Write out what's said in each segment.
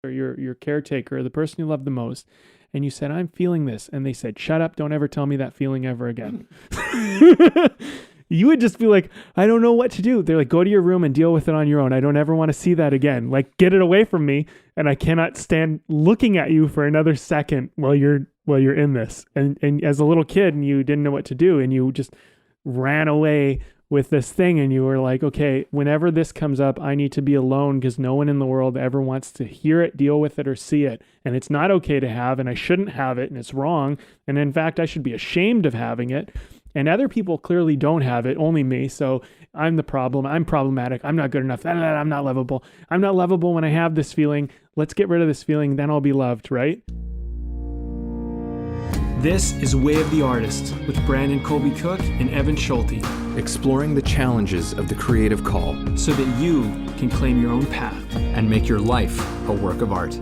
or your caretaker, or the person you love the most, and you said, I'm feeling this, and they said, shut up, don't ever tell me that feeling ever again. You would just be like, I don't know what to do. They're like, go to your room and deal with it on your own. I don't ever want to see that again. Like, get it away from me. And I cannot stand looking at you for another second while you're in this. And as a little kid, and you didn't know what to do, and you just ran away with this thing, and you were like, okay, whenever this comes up, I need to be alone because no one in the world ever wants to hear it, deal with it, or see it. And it's not okay to have, and I shouldn't have it, and it's wrong. And in fact, I should be ashamed of having it. And other people clearly don't have it, only me. So I'm the problem. I'm problematic. I'm not good enough. I'm not lovable. I'm not lovable when I have this feeling. Let's get rid of this feeling. Then I'll be loved, right? This is Way of the Artist with Brandon Colby Cook and Evan Schulte. Exploring the challenges of the creative call so that you can claim your own path and make your life a work of art.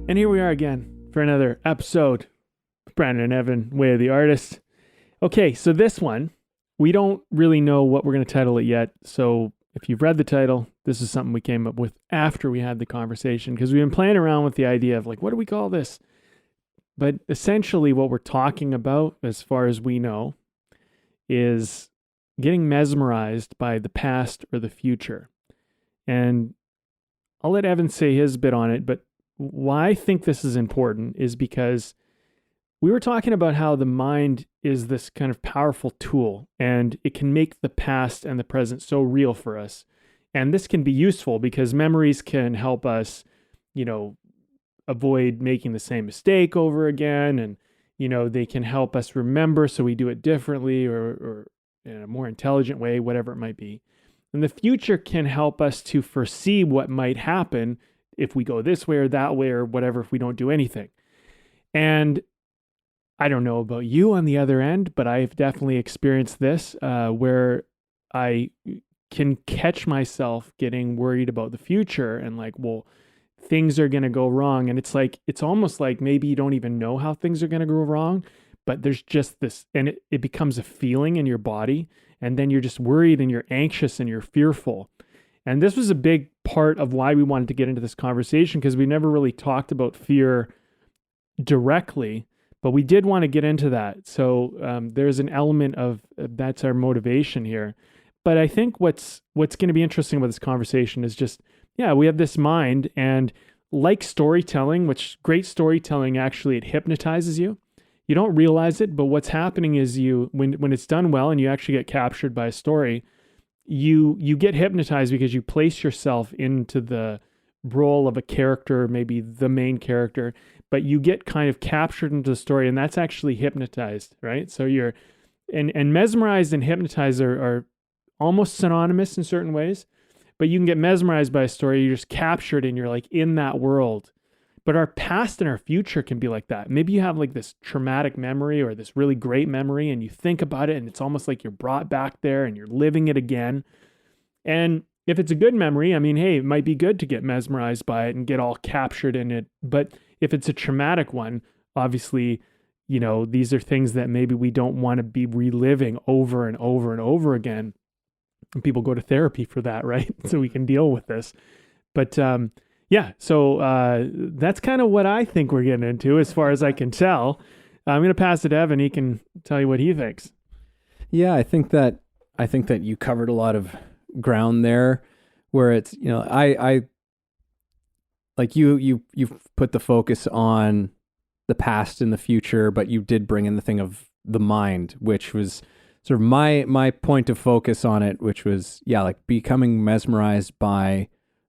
And here we are again for another episode of Brandon and Evan, Way of the Artist. Okay, so this one, we don't really know what we're going to title it yet. So if you've read the title, this is something we came up with after we had the conversation, because we've been playing around with the idea of like, what do we call this? But essentially what we're talking about, as far as we know, is getting mesmerized by the past or the future. And I'll let Evan say his bit on it, but why I think this is important is because we were talking about how the mind is this kind of powerful tool, and it can make the past and the present so real for us. And this can be useful because memories can help us, avoid making the same mistake over again. And, they can help us remember so we do it differently or in a more intelligent way, whatever it might be. And the future can help us to foresee what might happen if we go this way or that way or whatever, if we don't do anything. And I don't know about you on the other end, but I've definitely experienced this where I can catch myself getting worried about the future and like, well, things are going to go wrong. And it's almost like maybe you don't even know how things are going to go wrong, but there's just this, and it becomes a feeling in your body. And then you're just worried and you're anxious and you're fearful. And this was a big part of why we wanted to get into this conversation, because we never really talked about fear directly, but we did want to get into that. So there's an element of that's our motivation here. But I think what's going to be interesting about this conversation is just, we have this mind, and like storytelling, which great storytelling, actually, it hypnotizes you. You don't realize it, but what's happening is when it's done well and you actually get captured by a story, you get hypnotized because you place yourself into the role of a character, maybe the main character, but you get kind of captured into the story, and that's actually hypnotized, right? So you're and mesmerized and hypnotized are almost synonymous in certain ways, but you can get mesmerized by a story, you're just captured and you're like in that world. But our past and our future can be like that. Maybe you have like this traumatic memory or this really great memory, and you think about it and it's almost like you're brought back there and you're living it again. And if it's a good memory, I mean, hey, it might be good to get mesmerized by it and get all captured in it. But if it's a traumatic one, obviously, these are things that maybe we don't want to be reliving over and over and over again. And people go to therapy for that, right? So we can deal with this. But so that's kind of what I think we're getting into as far as I can tell. I'm going to pass it to Evan. He can tell you what he thinks. Yeah, I think that you covered a lot of ground there where it's, I like you've put the focus on the past and the future, but you did bring in the thing of the mind, which was sort of my point of focus on it, which was, like becoming mesmerized by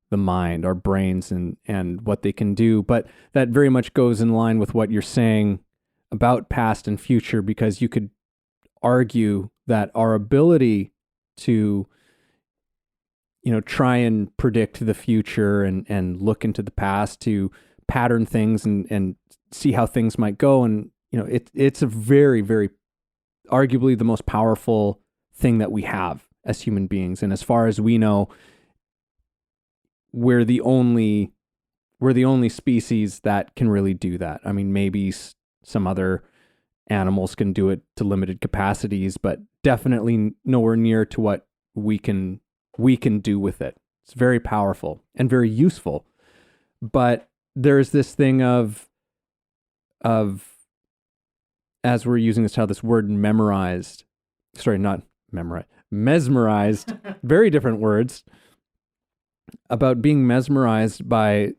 the mind, our brains and what they can do. But that very much goes in line with what you're saying about past and future, because you could argue that our ability to, try and predict the future and look into the past to pattern things and see how things might go. And, it's a very, very arguably the most powerful thing that we have as human beings. And as far as we know, we're the only species that can really do that. I mean, maybe Some other animals can do it to limited capacities, but definitely nowhere near to what we can do with it. It's very powerful and very useful. But there's this thing of as we're using this word memorized, sorry, not memorized, mesmerized, very different words, about being mesmerized by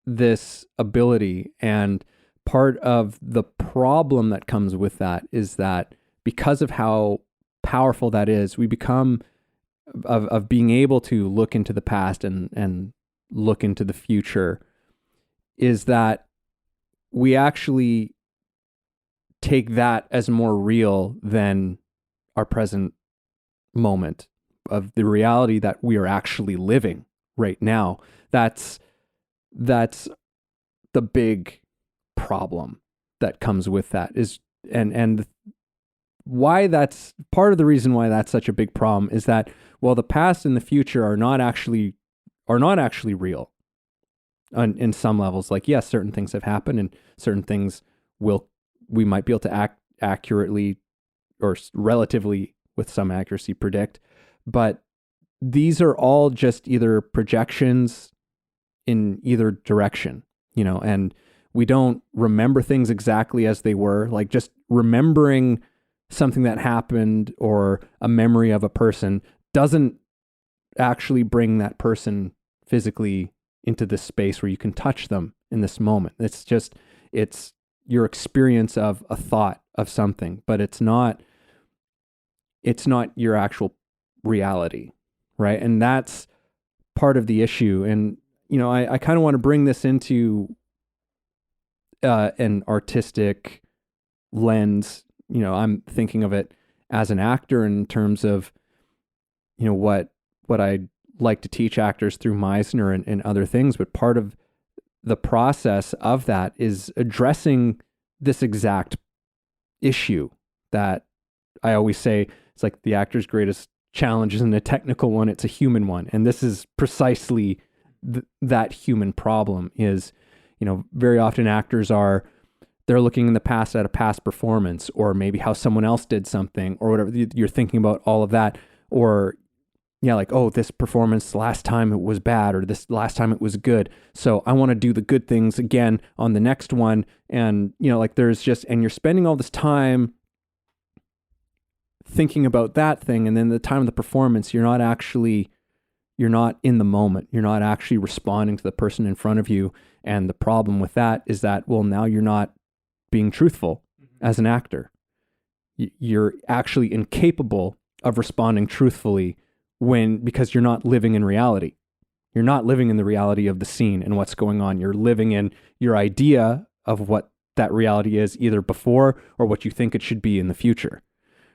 this ability. And part of the problem that comes with that is that because of how powerful that is, we become of being able to look into the past and look into the future, is that we actually take that as more real than our present moment of the reality that we are actually living right now. That's the big problem that comes with that is, and why that's part of the reason why that's such a big problem is that, well, the past and the future are not actually real in some levels. Like, yes, certain things have happened and certain things we might be able to act accurately or relatively with some accuracy predict, but these are all just either projections in either direction, and we don't remember things exactly as they were. Like, just remembering something that happened or a memory of a person doesn't actually bring that person physically into this space where you can touch them in this moment. It's your experience of a thought of something, but it's not your actual reality, right? And that's part of the issue. And, I kind of want to bring this into an artistic lens. I'm thinking of it as an actor in terms of, what I like to teach actors through Meisner and other things. But part of the process of that is addressing this exact issue that I always say, it's like the actor's greatest challenge isn't a technical one, it's a human one. And this is precisely that human problem is, very often actors they're looking in the past at a past performance, or maybe how someone else did something or whatever. You're thinking about all of that, or like, oh, this performance last time it was bad, or this last time it was good, so I want to do the good things again on the next one. And, like there's just, and you're spending all this time thinking about that thing. And then the time of the performance, you're not in the moment. You're not actually responding to the person in front of you. And the problem with that is that, well, now you're not being truthful as an actor. You're actually incapable of responding truthfully because you're not living in reality. You're not living in the reality of the scene and what's going on. You're living in your idea of what that reality is, either before or what you think it should be in the future,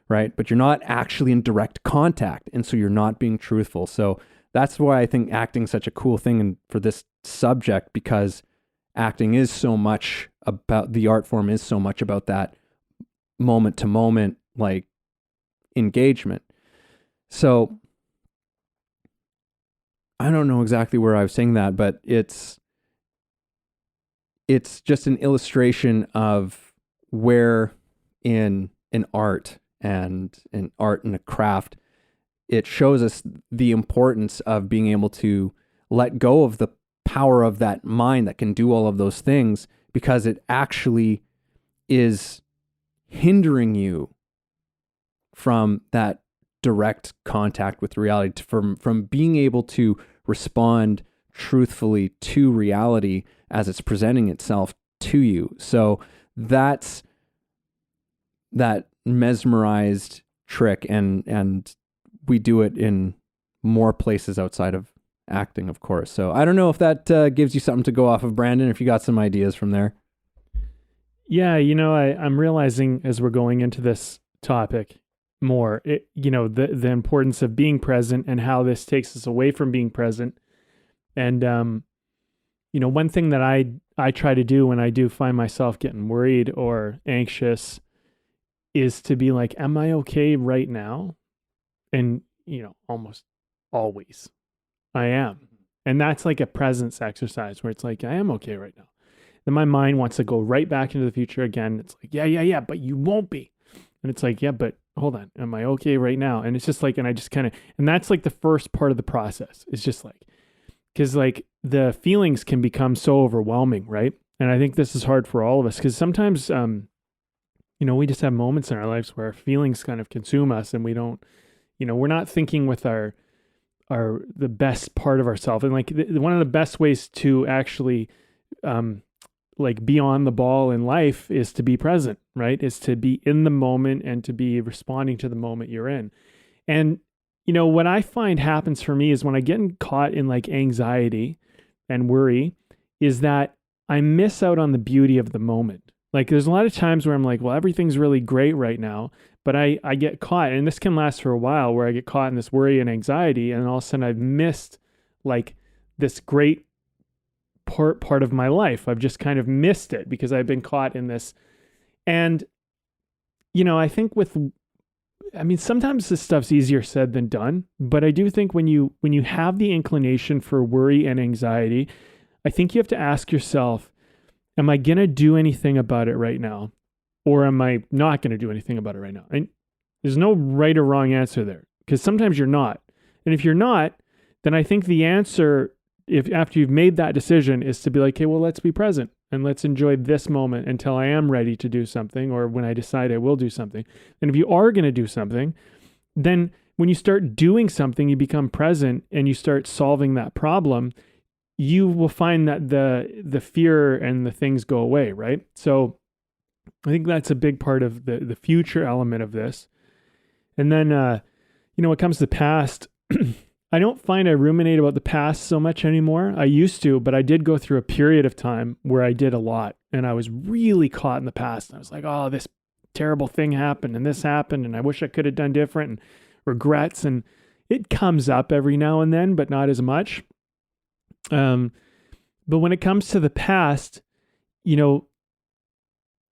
right? But you're not actually in direct contact, and so you're not being truthful. So that's why I think acting is such a cool thing for this subject, because acting is so much about, the art form is so much about that moment to moment, like, engagement. So I don't know exactly where I was saying that, but it's just an illustration of where in art and a craft, it shows us the importance of being able to let go of the power of that mind that can do all of those things, because it actually is hindering you from that direct contact with reality, from being able to respond truthfully to reality as it's presenting itself to you. So that's that mesmerized trick, and we do it in more places outside of acting, of course. So I don't know if that gives you something to go off of, Brandon, if you got some ideas from there. Yeah, I'm realizing as we're going into this topic more, the importance of being present and how this takes us away from being present. And, one thing that I try to do when I do find myself getting worried or anxious is to be like, am I okay right now? And, almost always I am. And that's like a presence exercise where it's like, I am okay right now. then my mind wants to go right back into the future again. It's like, yeah, but you won't be. And it's like, yeah, but hold on, am I okay right now? And it's just like, and I just kind of, and that's like the first part of the process. It's just like, because like the feelings can become so overwhelming, right? And I think this is hard for all of us because sometimes, we just have moments in our lives where our feelings kind of consume us, and we don't, we're not thinking with the best part of ourselves. And like one of the best ways to actually, like be on the ball in life is to be present, right? Is to be in the moment and to be responding to the moment you're in. And, what I find happens for me is when I get caught in like anxiety and worry is that I miss out on the beauty of the moment. Like there's a lot of times where I'm like, well, everything's really great right now, but I get caught, and this can last for a while, where I get caught in this worry and anxiety, and all of a sudden I've missed like this great part of my life. I've just kind of missed it because I've been caught in this. And, I think sometimes this stuff's easier said than done, but I do think when you have the inclination for worry and anxiety, I think you have to ask yourself, am I going to do anything about it right now? Or am I not going to do anything about it right now? And there's no right or wrong answer there, because sometimes you're not. And if you're not, then I think the answer, if after you've made that decision, is to be like, okay, well, let's be present and let's enjoy this moment until I am ready to do something, or when I decide I will do something. And if you are going to do something, then when you start doing something, you become present and you start solving that problem, you will find that the fear and the things go away, right? So I think that's a big part of the future element of this. And then, when it comes to the past, I don't find I ruminate about the past so much anymore. I used to, but I did go through a period of time where I did a lot, and I was really caught in the past. And I was like, oh, this terrible thing happened and this happened, and I wish I could have done different, and regrets. And it comes up every now and then, but not as much. But when it comes to the past,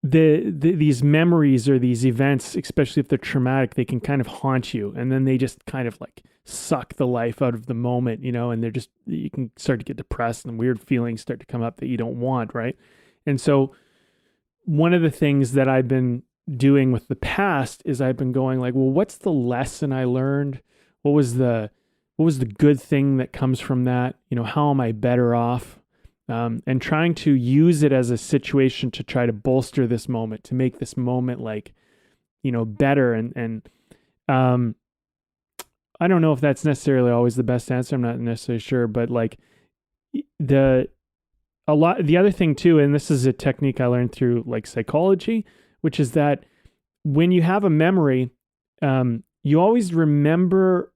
these memories or these events, especially if they're traumatic, they can kind of haunt you, and then they just kind of like suck the life out of the moment, and you can start to get depressed and weird feelings start to come up that you don't want, right? And so one of the things that I've been doing with the past is I've been going like, well, what's the lesson I learned? What was the good thing that comes from that? How am I better off? And trying to use it as a situation to try to bolster this moment, to make this moment like, better. And I don't know if that's necessarily always the best answer. I'm not necessarily sure, but like the other thing too, and this is a technique I learned through like psychology, which is that when you have a memory, you always remember.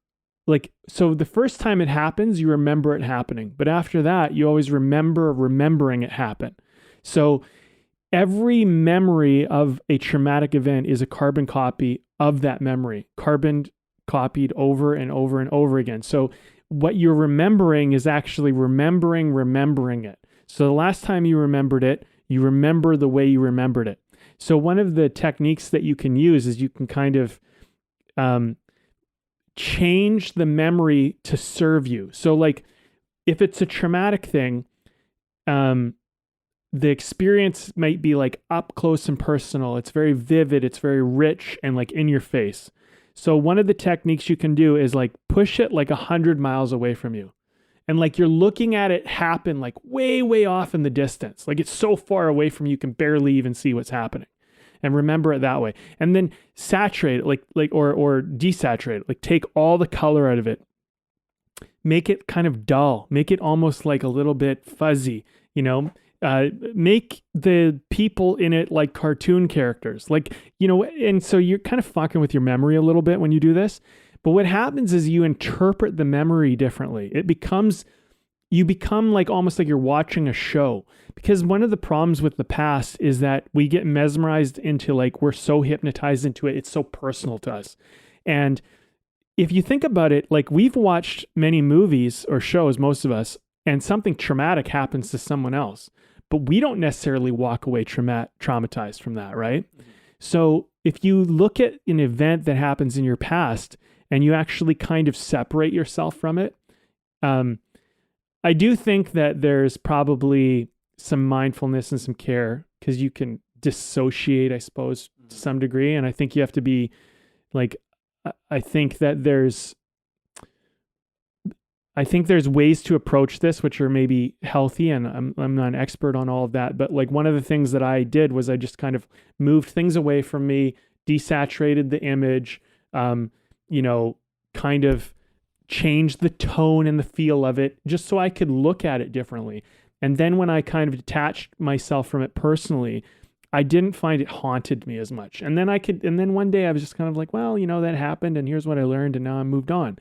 Like, so the first time it happens, you remember it happening. But after that, you always remember remembering it happen. So every memory of a traumatic event is a carbon copy of that memory, carbon copied over and over and over again. So what you're remembering is actually remembering it. So the last time you remembered it, you remember the way you remembered it. So one of the techniques that you can use is you can kind of change the memory to serve you. So like if it's a traumatic thing, the experience might be like up close and personal. It's very vivid. It's very rich and like in your face. So one of the techniques you can do is like push it like 100 miles away from you. And like you're looking at it happen like way, way off in the distance. Like it's so far away from you, you can barely even see what's happening. And remember it that way. And then saturate it or desaturate it. Like take all the color out of it. Make it kind of dull. Make it almost like a little bit fuzzy, make the people in it like cartoon characters, and so you're kind of fucking with your memory a little bit when you do this. But what happens is you interpret the memory differently. You become like almost like you're watching a show, because one of the problems with the past is that we get mesmerized into like, we're so hypnotized into it. It's so personal to us. And if you think about it, like we've watched many movies or shows, most of us, and something traumatic happens to someone else, but we don't necessarily walk away traumatized from that, right? Mm-hmm. So if you look at an event that happens in your past and you actually kind of separate yourself from it, I do think that there's probably some mindfulness and some care, because you can dissociate, I suppose, to some degree. And I think you have to be like, I think there's ways to approach this which are maybe healthy, and I'm not an expert on all of that, but like one of the things that I did was I just kind of moved things away from me, desaturated the image, kind of changed the tone and the feel of it just so I could look at it differently. And then when I kind of detached myself from it personally, I didn't find it haunted me as much. And then one day I was just kind of like, well, that happened and here's what I learned and now I'm moved on.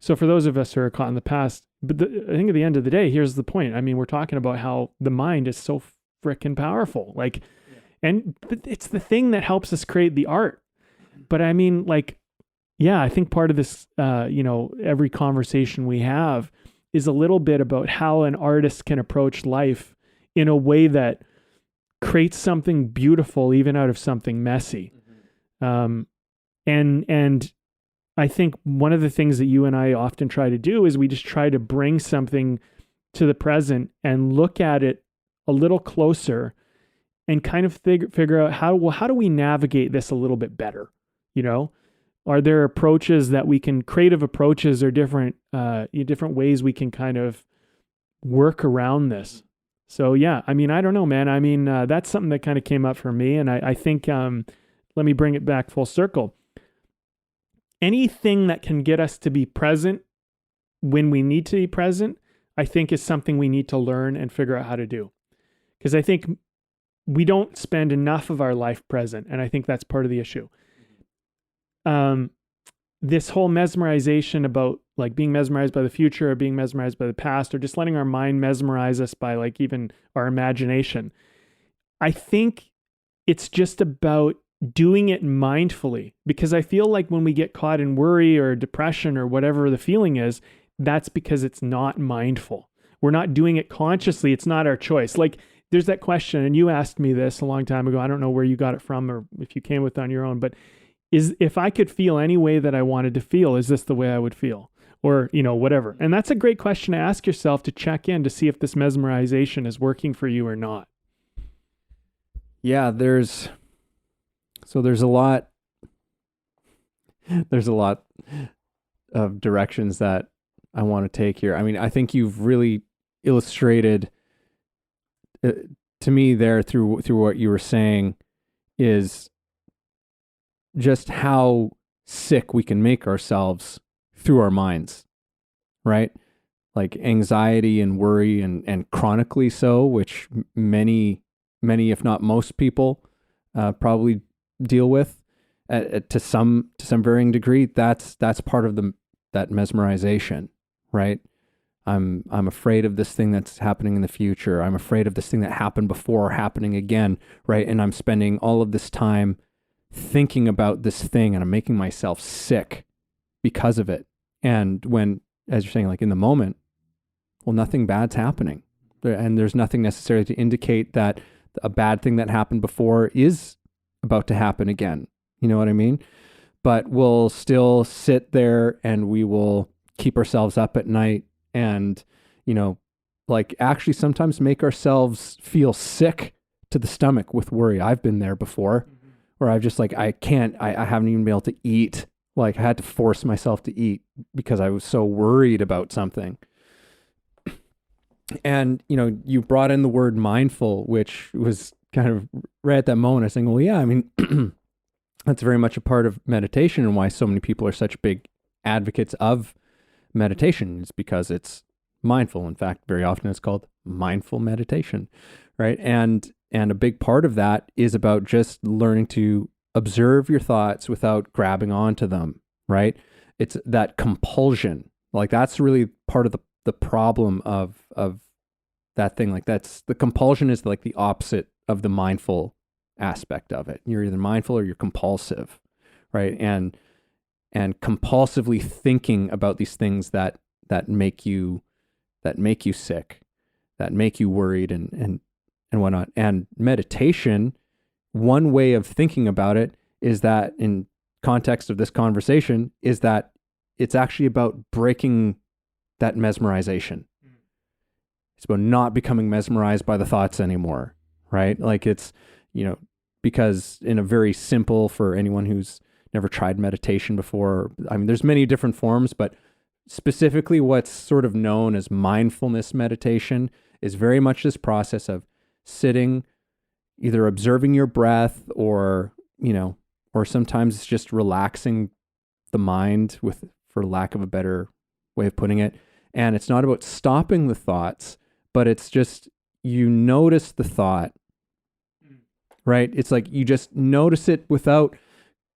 So for those of us who are caught in the past, but I think at the end of the day, here's the point. I mean, we're talking about how the mind is so freaking powerful. Like, and it's the thing that helps us create the art. But I mean, like, yeah, I think part of this, every conversation we have is a little bit about how an artist can approach life in a way that creates something beautiful, even out of something messy. And I think one of the things that you and I often try to do is we just try to bring something to the present and look at it a little closer and kind of figure out how do we navigate this a little bit better? Are there approaches that we can, creative approaches or different ways we can kind of work around this? So yeah, I mean, I don't know, man. I mean, that's something that kind of came up for me. And I think, let me bring it back full circle. Anything that can get us to be present when we need to be present, I think is something we need to learn and figure out how to do. Because I think we don't spend enough of our life present. And I think that's part of the issue. This whole mesmerization about like being mesmerized by the future or being mesmerized by the past or just letting our mind mesmerize us by like even our imagination. I think it's just about doing it mindfully, because I feel like when we get caught in worry or depression or whatever the feeling is, that's because it's not mindful. We're not doing it consciously. It's not our choice. Like there's that question, and you asked me this a long time ago. I don't know where you got it from or if you came with it on your own, but if I could feel any way that I wanted to feel, is this the way I would feel? Or, whatever. And that's a great question to ask yourself, to check in to see if this mesmerization is working for you or not. Yeah, there's a lot of directions that I want to take here. I mean, I think you've really illustrated to me there through what you were saying is just how sick we can make ourselves through our minds, right? Like anxiety and worry and chronically so, which many, if not most people, probably deal with to some varying degree. That's part of that mesmerization, right? I'm afraid of this thing that's happening in the future. I'm afraid of this thing that happened before happening again, right? And I'm spending all of this time thinking about this thing and I'm making myself sick because of it. And when, as you're saying, like in the moment, well, nothing bad's happening. And there's nothing necessarily to indicate that a bad thing that happened before is about to happen again. You know what I mean? But we'll still sit there and we will keep ourselves up at night and, like actually sometimes make ourselves feel sick to the stomach with worry. I've been there before. Where I've just like, I haven't even been able to eat. Like I had to force myself to eat because I was so worried about something. And, you brought in the word mindful, which was kind of right at that moment. I was saying, well, yeah, I mean, that's very much a part of meditation and why so many people are such big advocates of meditation is because it's mindful. In fact, very often it's called mindful meditation, right? And a big part of that is about just learning to observe your thoughts without grabbing onto them, right? It's that compulsion. Like that's really part of the problem of that thing. Like that's the compulsion is like the opposite of the mindful aspect of it. You're either mindful or you're compulsive, right? And compulsively thinking about these things that make you sick, that make you worried and whatnot. And meditation, one way of thinking about it is that in context of this conversation is that it's actually about breaking that mesmerization. It's about not becoming mesmerized by the thoughts anymore, right? Like it's, because in a very simple, for anyone who's never tried meditation before, I mean, there's many different forms, but specifically what's sort of known as mindfulness meditation is very much this process of sitting, either observing your breath or sometimes it's just relaxing the mind, for lack of a better way of putting it. And it's not about stopping the thoughts, but it's just, you notice the thought, right? It's like you just notice it without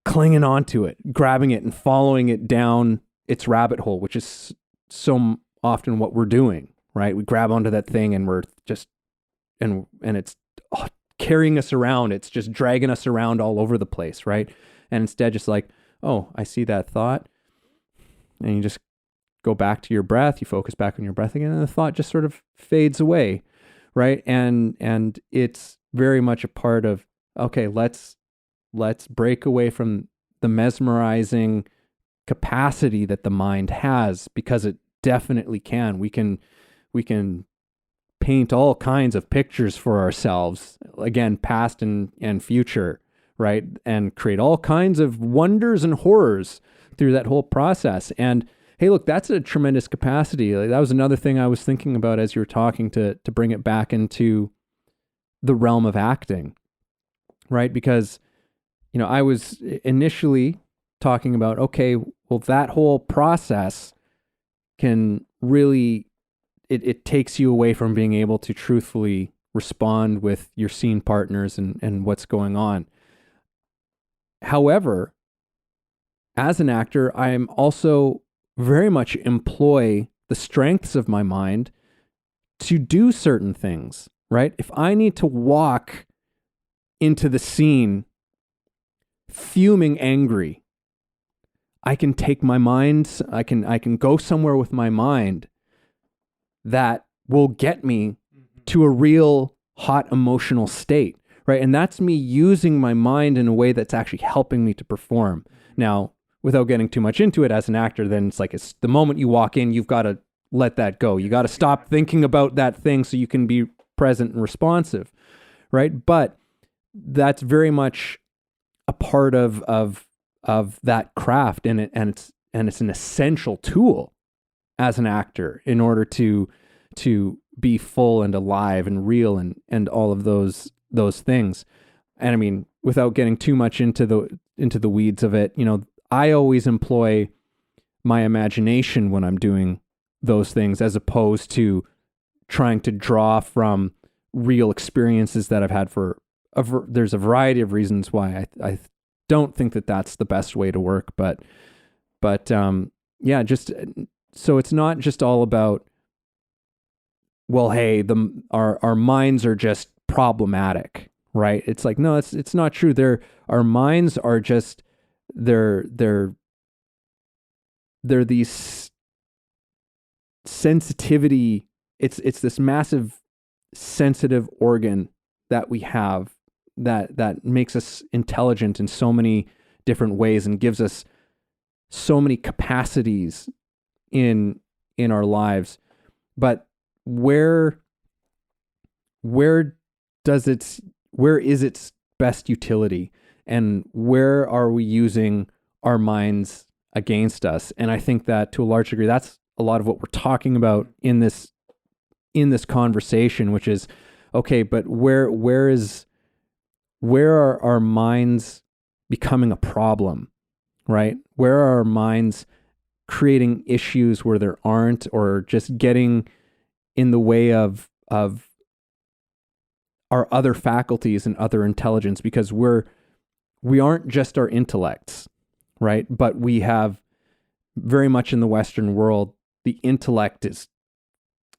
clinging onto it, grabbing it and following it down its rabbit hole, which is so often what we're doing, right? We grab onto that thing and we're just, and it's carrying us around. It's just dragging us around all over the place, right? And instead just like, oh, I see that thought. And you just go back to your breath, you focus back on your breath again, and the thought just sort of fades away, right? And it's very much a part of, okay, let's break away from the mesmerizing capacity that the mind has, because it definitely can. We can paint all kinds of pictures for ourselves, again, past and future, right? And create all kinds of wonders and horrors through that whole process. And hey, look, that's a tremendous capacity. Like, that was another thing I was thinking about as you were talking, to bring it back into the realm of acting, right? Because, I was initially talking about, okay, well, that whole process can really, it takes you away from being able to truthfully respond with your scene partners and what's going on. However, as an actor, I am also very much employ the strengths of my mind to do certain things, right? If I need to walk into the scene fuming angry, I can take my mind, I can go somewhere with my mind that will get me to a real hot emotional state, right? And that's me using my mind in a way that's actually helping me to perform. Now, without getting too much into it, as an actor, then it's the moment you walk in, you've got to let that go. You got to stop thinking about that thing so you can be present and responsive, right? But that's very much a part of that craft, and it's an essential tool as an actor in order to be full and alive and real and all of those things. And I mean, without getting too much into the weeds of it, I always employ my imagination when I'm doing those things, as opposed to trying to draw from real experiences that I've had there's a variety of reasons why I don't think that that's the best way to work, but yeah, just so it's not just all about, well, hey, our minds are just problematic, right? It's like, no, it's not true. Our minds are just, they're these sensitivity. It's this massive sensitive organ that we have that makes us intelligent in so many different ways and gives us so many capacities in our lives. But where is its best utility, and where are we using our minds against us? And I think that to a large degree, that's a lot of what we're talking about in this conversation, which is, okay, but where are our minds becoming a problem, right? Where are our minds creating issues where there aren't, or just getting in the way of our other faculties and other intelligence? Because we aren't just our intellects, right? But we have, very much in the Western world, the intellect is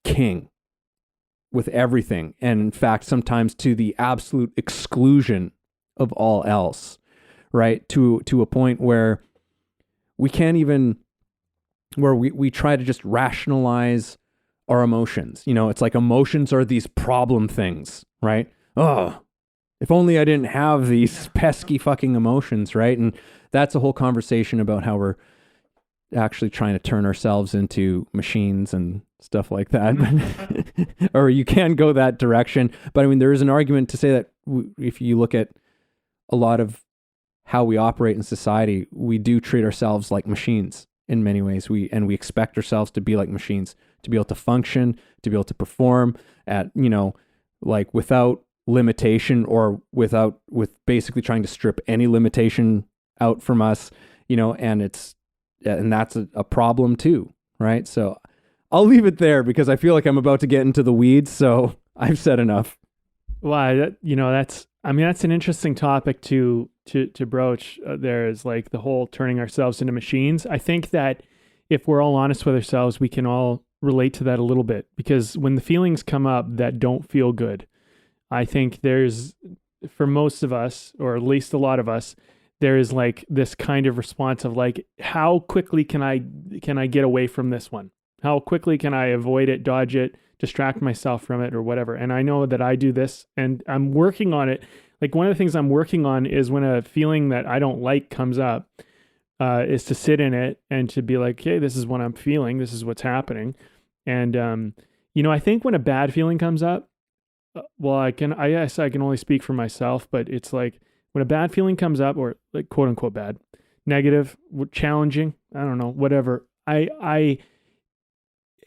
king with everything. And in fact, sometimes to the absolute exclusion of all else, right? To a point where we can't even, where we try to just rationalize our emotions. It's like emotions are these problem things, right? Oh, if only I didn't have these pesky fucking emotions, right? And that's a whole conversation about how we're actually trying to turn ourselves into machines and stuff like that. Or you can go that direction. But I mean, there is an argument to say that if you look at a lot of how we operate in society, we do treat ourselves like machines in many ways. We expect ourselves to be like machines, to be able to function, to be able to perform at, like without limitation, or with basically trying to strip any limitation out from us, and that's a problem too, right? So I'll leave it there because I feel like I'm about to get into the weeds. So I've said enough. Well, that's an interesting topic to broach. There is like the whole turning ourselves into machines. I think that if we're all honest with ourselves, we can all relate to that a little bit, because when the feelings come up that don't feel good, I think there's, for most of us, or at least a lot of us, there is like this kind of response of like, how quickly can I get away from this one? How quickly can I avoid it, dodge it, distract myself from it, or whatever? And I know that I do this, and I'm working on it. Like, one of the things I'm working on is when a feeling that I don't like comes up, is to sit in it and to be like, hey, this is what I'm feeling. This is what's happening. And, I think when a bad feeling comes up, I guess I can only speak for myself, but it's like when a bad feeling comes up, or like quote unquote bad, negative, challenging, I don't know, whatever, I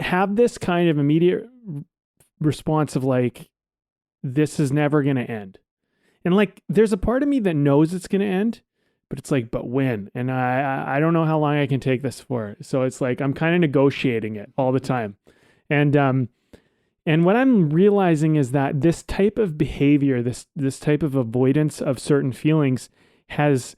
have this kind of immediate response of like, this is never going to end. And like, there's a part of me that knows it's going to end, but it's like, but when? And I don't know how long I can take this for. So it's like, I'm kind of negotiating it all the time. And what I'm realizing is that this type of behavior, this type of avoidance of certain feelings has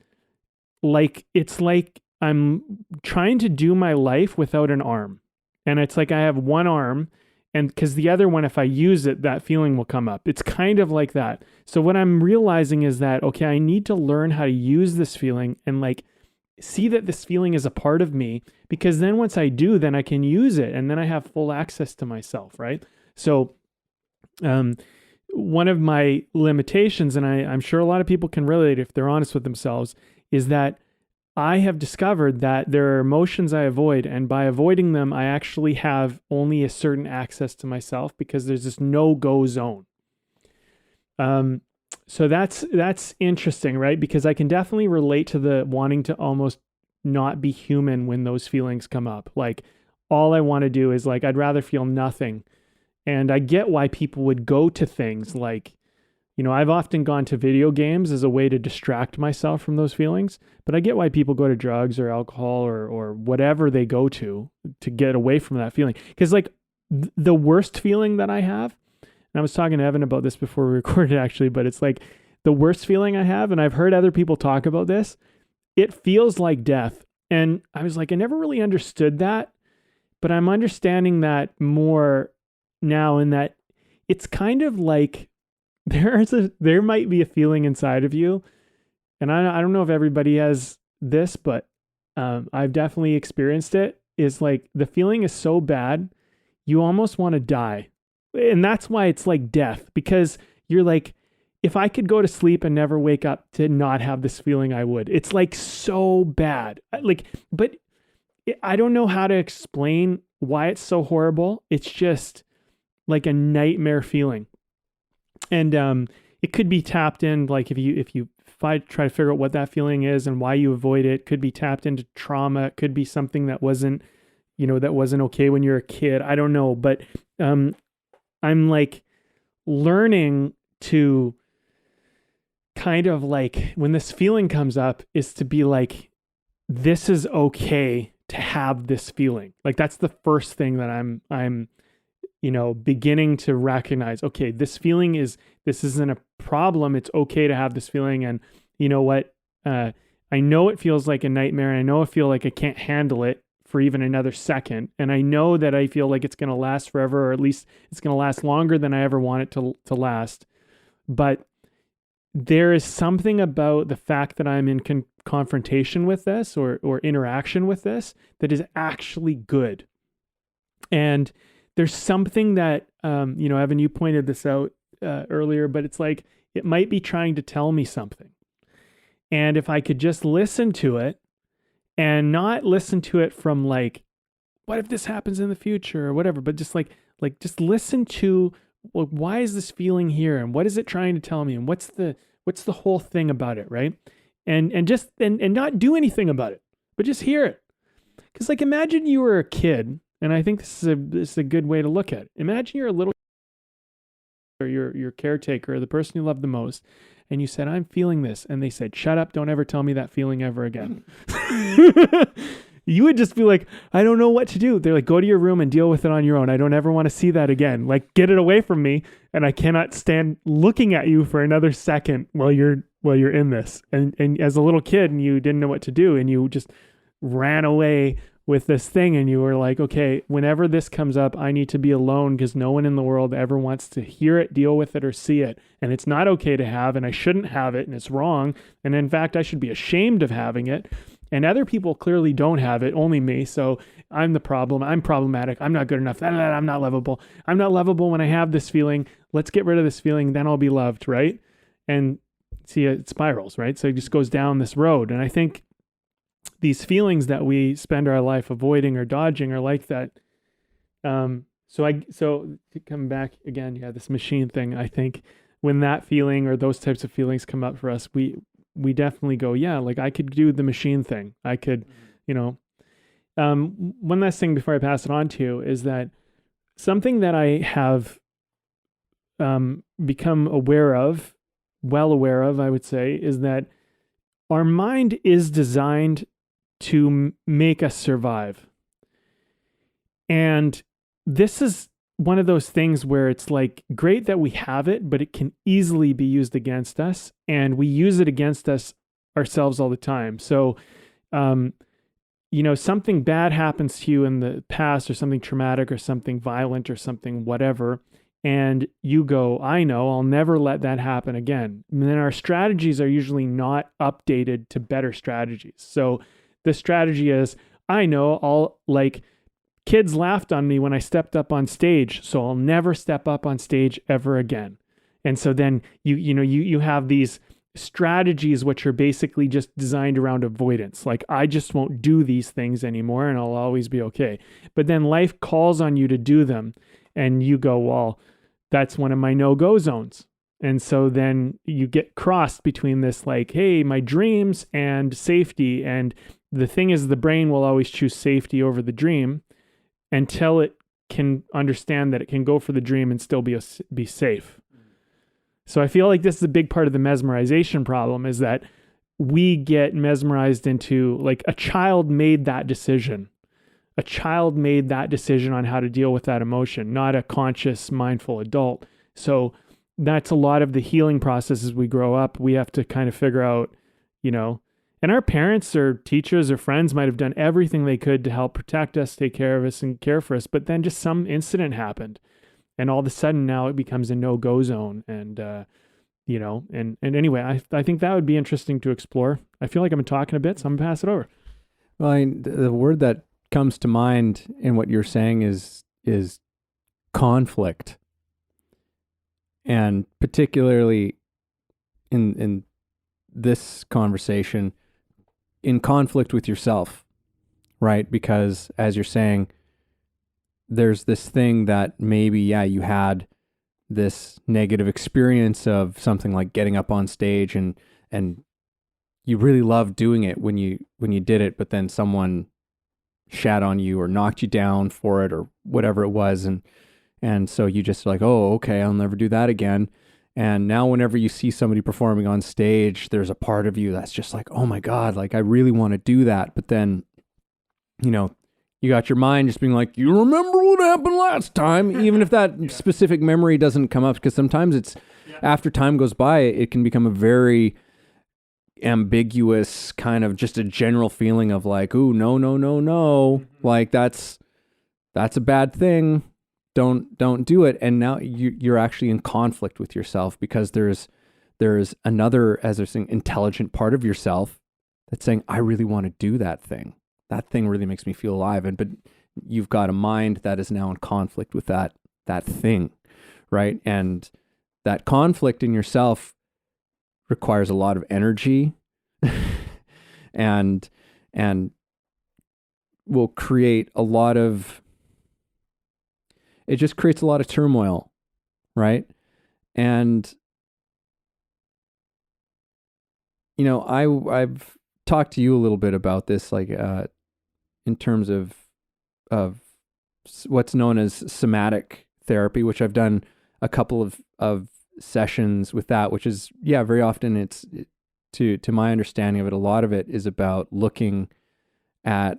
it's like I'm trying to do my life without an arm. And it's like I have one arm, and because the other one, if I use it, that feeling will come up. It's kind of like that. So what I'm realizing is that, okay, I need to learn how to use this feeling and like see that this feeling is a part of me, because then once I do, then I can use it, and then I have full access to myself, right? So one of my limitations, and I'm sure a lot of people can relate if they're honest with themselves, is that I have discovered that there are emotions I avoid, and by avoiding them, I actually have only a certain access to myself, because there's this no-go zone. So that's interesting, right? Because I can definitely relate to the wanting to almost not be human when those feelings come up. Like, all I want to do is like, I'd rather feel nothing. And I get why people would go to things like, I've often gone to video games as a way to distract myself from those feelings, but I get why people go to drugs or alcohol or whatever they go to get away from that feeling. Because like the worst feeling that I have, and I was talking to Evan about this before we recorded actually, but it's like the worst feeling I have, and I've heard other people talk about this, it feels like death. And I was like, I never really understood that, but I'm understanding that more now, in that it's kind of like there might be a feeling inside of you, and I don't know if everybody has this, but I've definitely experienced it, is like the feeling is so bad you almost want to die. And that's why it's like death, because you're like, if I could go to sleep and never wake up to not have this feeling, I would. It's like so bad. But I don't know how to explain why it's so horrible. It's just like a nightmare feeling. And it could be tapped in, like if you try to figure out what that feeling is and why you avoid it, could be tapped into trauma. It could be something that wasn't okay when you're a kid. I don't know, but I'm like learning to kind of like, when this feeling comes up, is to be like, this is okay to have this feeling. Like, that's the first thing that I'm beginning to recognize, okay, this isn't a problem. It's okay to have this feeling. And you know what? I know it feels like a nightmare. And I know I feel like I can't handle it for even another second. And I know that I feel like it's going to last forever, or at least it's going to last longer than I ever want it to last. But there is something about the fact that I'm in confrontation with this or interaction with this that is actually good. And there's something that, Evan, you pointed this out earlier, but it's like, it might be trying to tell me something. And if I could just listen to it and not listen to it from like, what if this happens in the future or whatever, but just just listen to, well, why is this feeling here, and what is it trying to tell me, and what's the whole thing about it, right? And just and not do anything about it, but just hear it. Because like, imagine you were a kid, and I think this is a good way to look at it. Imagine you're a little, or your caretaker, or the person you love the most, and you said, I'm feeling this, and they said, shut up, don't ever tell me that feeling ever again. You would just be like, I don't know what to do. They're like, go to your room and deal with it on your own. I don't ever want to see that again. Like, get it away from me. And I cannot stand looking at you for another second while you're in this. And as a little kid, and you didn't know what to do, and you just ran away with this thing, and you were like, okay, whenever this comes up, I need to be alone, because no one in the world ever wants to hear it, deal with it, or see it. And it's not okay to have, and I shouldn't have it, and it's wrong. And in fact, I should be ashamed of having it. And other people clearly don't have it, only me. So I'm the problem. I'm problematic. I'm not good enough. I'm not lovable. I'm not lovable when I have this feeling. Let's get rid of this feeling. Then I'll be loved, right? And see, it spirals, right? So it just goes down this road. And I think these feelings that we spend our life avoiding or dodging are like that. So to come back again, this machine thing. I think when that feeling or those types of feelings come up for us, we definitely go, yeah, like I could do the machine thing. I could, one last thing before I pass it on to you is that something that I have become well aware of, I would say, is that our mind is designed to make us survive. And this is one of those things where it's like great that we have it, but it can easily be used against us, and we use it against us ourselves all the time. So, something bad happens to you in the past, or something traumatic, or something violent, or something whatever, and you go, I know, I'll never let that happen again. And then our strategies are usually not updated to better strategies. So the strategy is, I know kids laughed on me when I stepped up on stage, so I'll never step up on stage ever again. And so then you have these strategies which are basically just designed around avoidance. Like, I just won't do these things anymore, and I'll always be okay. But then life calls on you to do them, and you go, well, that's one of my no-go zones. And so then you get crossed between this, like, hey, my dreams and safety. And the thing is, the brain will always choose safety over the dream, until it can understand that it can go for the dream and still be safe. So I feel like this is a big part of the mesmerization problem, is that we get mesmerized into, like, a child made that decision. A child made that decision on how to deal with that emotion, not a conscious, mindful adult. So that's a lot of the healing process as we grow up. We have to kind of figure out, and our parents or teachers or friends might have done everything they could to help protect us, take care of us, and care for us. But then just some incident happened, and all of a sudden now it becomes a no-go zone. And, and anyway, I think that would be interesting to explore. I feel like I'm talking a bit, so I'm going to pass it over. Well, the word that comes to mind in what you're saying is conflict. And particularly in this conversation, in conflict with yourself, right? Because as you're saying, there's this thing that maybe, you had this negative experience of something like getting up on stage, and you really loved doing it when you did it, but then someone shat on you or knocked you down for it or whatever it was. And so you just like, oh, okay, I'll never do that again. And now whenever you see somebody performing on stage, there's a part of you that's just like, oh my God, like I really want to do that. But then, you got your mind just being like, you remember what happened last time, even if that specific memory doesn't come up, because sometimes it's after time goes by, it can become a very ambiguous kind of just a general feeling of like, ooh, no. Mm-hmm. Like that's a bad thing. Don't do it. And now you're actually in conflict with yourself, because there's another, as they're saying, intelligent part of yourself that's saying, I really want to do that thing. That thing really makes me feel alive. But you've got a mind that is now in conflict with that thing, right? And that conflict in yourself requires a lot of energy and will create a lot of, it just creates a lot of turmoil, right? And, you know, I've talked to you a little bit about this, like, in terms of what's known as somatic therapy, which I've done a couple of sessions with that, which is, very often to my understanding of it, a lot of it is about looking at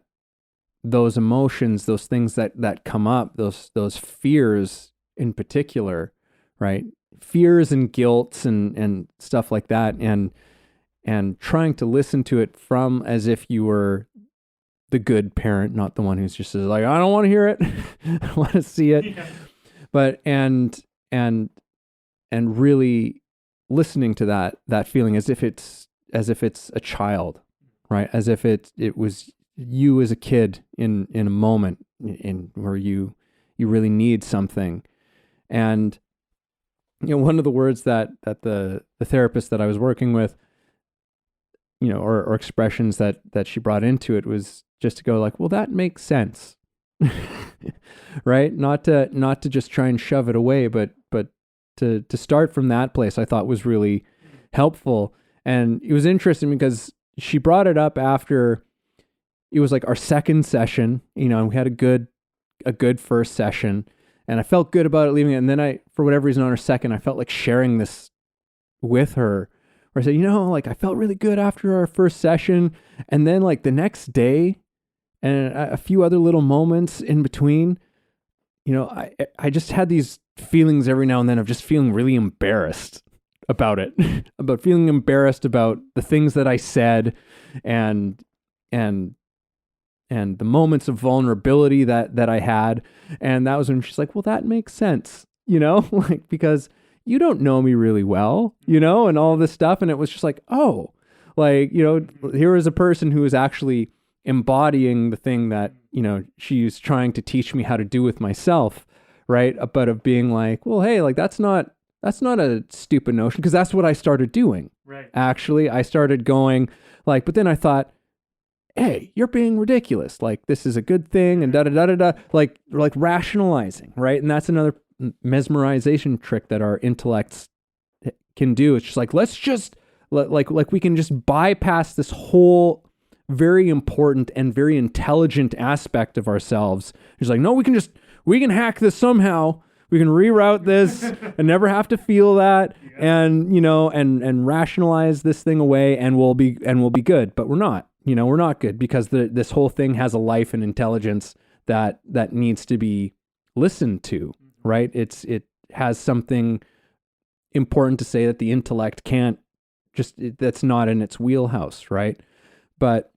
those emotions, those things that come up, those fears in particular, right? Fears and guilts and stuff like that, and trying to listen to it from as if you were the good parent, not the one who's just like, I don't want to hear it, I want to see it, but and really listening to that feeling as if it's a child, right? As if it was you as a kid in a moment in where you really need something. And, you know, one of the words that the therapist that I was working with, you know, or expressions that she brought into it was just to go like, well, that makes sense. Right? Not to just try and shove it away, but to start from that place, I thought was really helpful. And it was interesting because she brought it up after it was like our second session, you know, and we had a good first session, and I felt good about it leaving it. And then for whatever reason on our second, I felt like sharing this with her, where I said, you know, like I felt really good after our first session. And then like the next day and a few other little moments in between, you know, I just had these feelings every now and then of just feeling really embarrassed about it, about feeling embarrassed about the things that I said and the moments of vulnerability that I had. And that was when she's like, well, that makes sense, you know, like, because you don't know me really well, you know, and all this stuff. And it was just like, oh, like, you know, here is a person who is actually embodying the thing that, you know, she's trying to teach me how to do with myself, right? But of being like, well, hey, like that's not a stupid notion, because that's what I started doing. Right. Actually, I started going like, but then I thought, hey, you're being ridiculous. Like, this is a good thing, and da-da-da-da-da, like rationalizing, right? And that's another mesmerization trick that our intellects can do. It's just like, let's just, like we can just bypass this whole very important and very intelligent aspect of ourselves. It's like, no, we can hack this somehow. We can reroute this and never have to feel that, and, you know, and rationalize this thing away, and we'll be good. But we're not. You know, we're not good, because this whole thing has a life and intelligence that needs to be listened to, right? It has something important to say that the intellect can't that's not in its wheelhouse, right? But,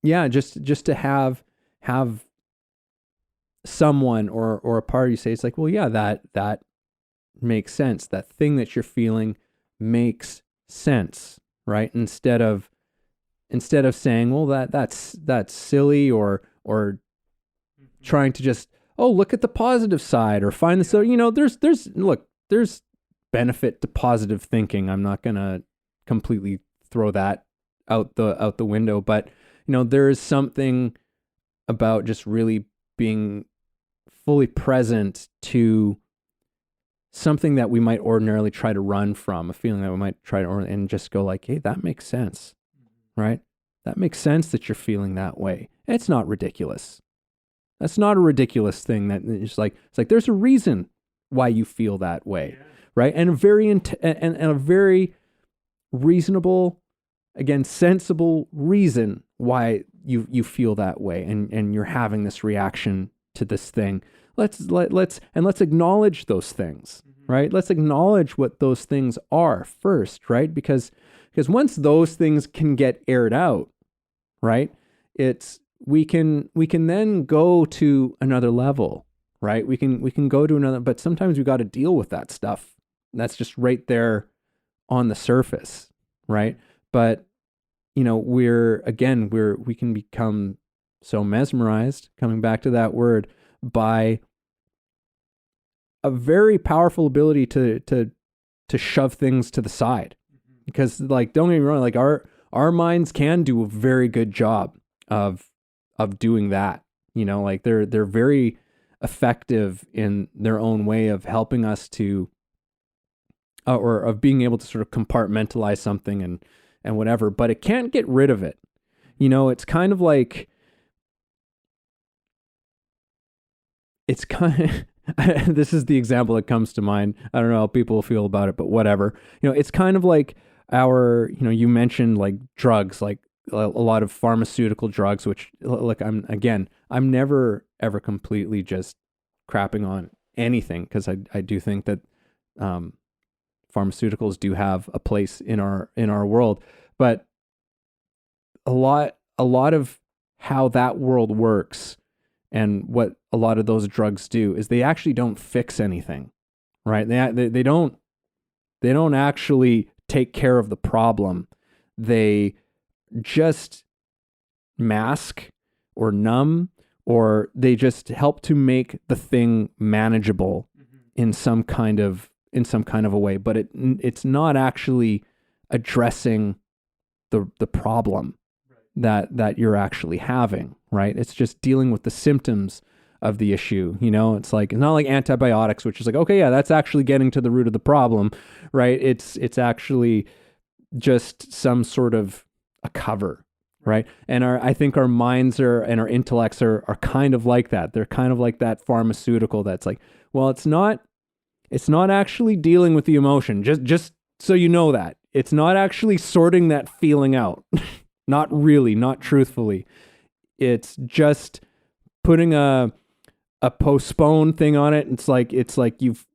just to have someone or a party say, it's like, well, yeah, that makes sense. That thing that you're feeling makes sense, right? Instead of saying, well, that's silly, or trying to just, oh, look at the positive side, or find the, so, you know, there's benefit to positive thinking. I'm not going to completely throw that out the window, but, you know, there is something about just really being fully present to something that we might ordinarily try to run from, a feeling that we might try to, and just go like, hey, that makes sense, right? That makes sense that you're feeling that way. It's not ridiculous. That's not a ridiculous thing. That it's like there's a reason why you feel that way, right? And a very reasonable, again, sensible reason why you feel that way, and you're having this reaction to this thing. Let's acknowledge those things, right? Let's acknowledge what those things are first, right? Because once those things can get aired out, right, we can then go to another level, right? We can go to another, but sometimes we got to deal with that stuff. That's just right there on the surface, right? But, you know, we can become so mesmerized, coming back to that word, by a very powerful ability to shove things to the side. Because, like, don't get me wrong, like our our minds can do a very good job of doing that. Like they're very effective in their own way of helping us to, or of being able to sort of compartmentalize something and whatever, but it can't get rid of it. It's kind of like, this is the example that comes to mind. I don't know how people feel about it, but whatever. It's kind of like you mentioned like drugs, like a lot of pharmaceutical drugs, which like I'm never ever completely just crapping on anything, because I do think that pharmaceuticals do have a place in our world, but a lot of how that world works and what a lot of those drugs do is they actually don't fix anything, right? They don't actually take care of the problem. They just mask or numb, or they just help to make the thing manageable in some kind of a way, but it's not actually addressing the problem that you're actually having, right? It's just dealing with the symptoms of the issue. It's not like antibiotics, which is like, okay, yeah, that's actually getting to the root of the problem, right? It's actually just some sort of a cover, right? And I think our minds and our intellects are kind of like that. They're kind of like that pharmaceutical that's like, well, it's not actually dealing with the emotion. Just so you know that. It's not actually sorting that feeling out. Not really, not truthfully. It's just putting a postpone thing on it. It's like you've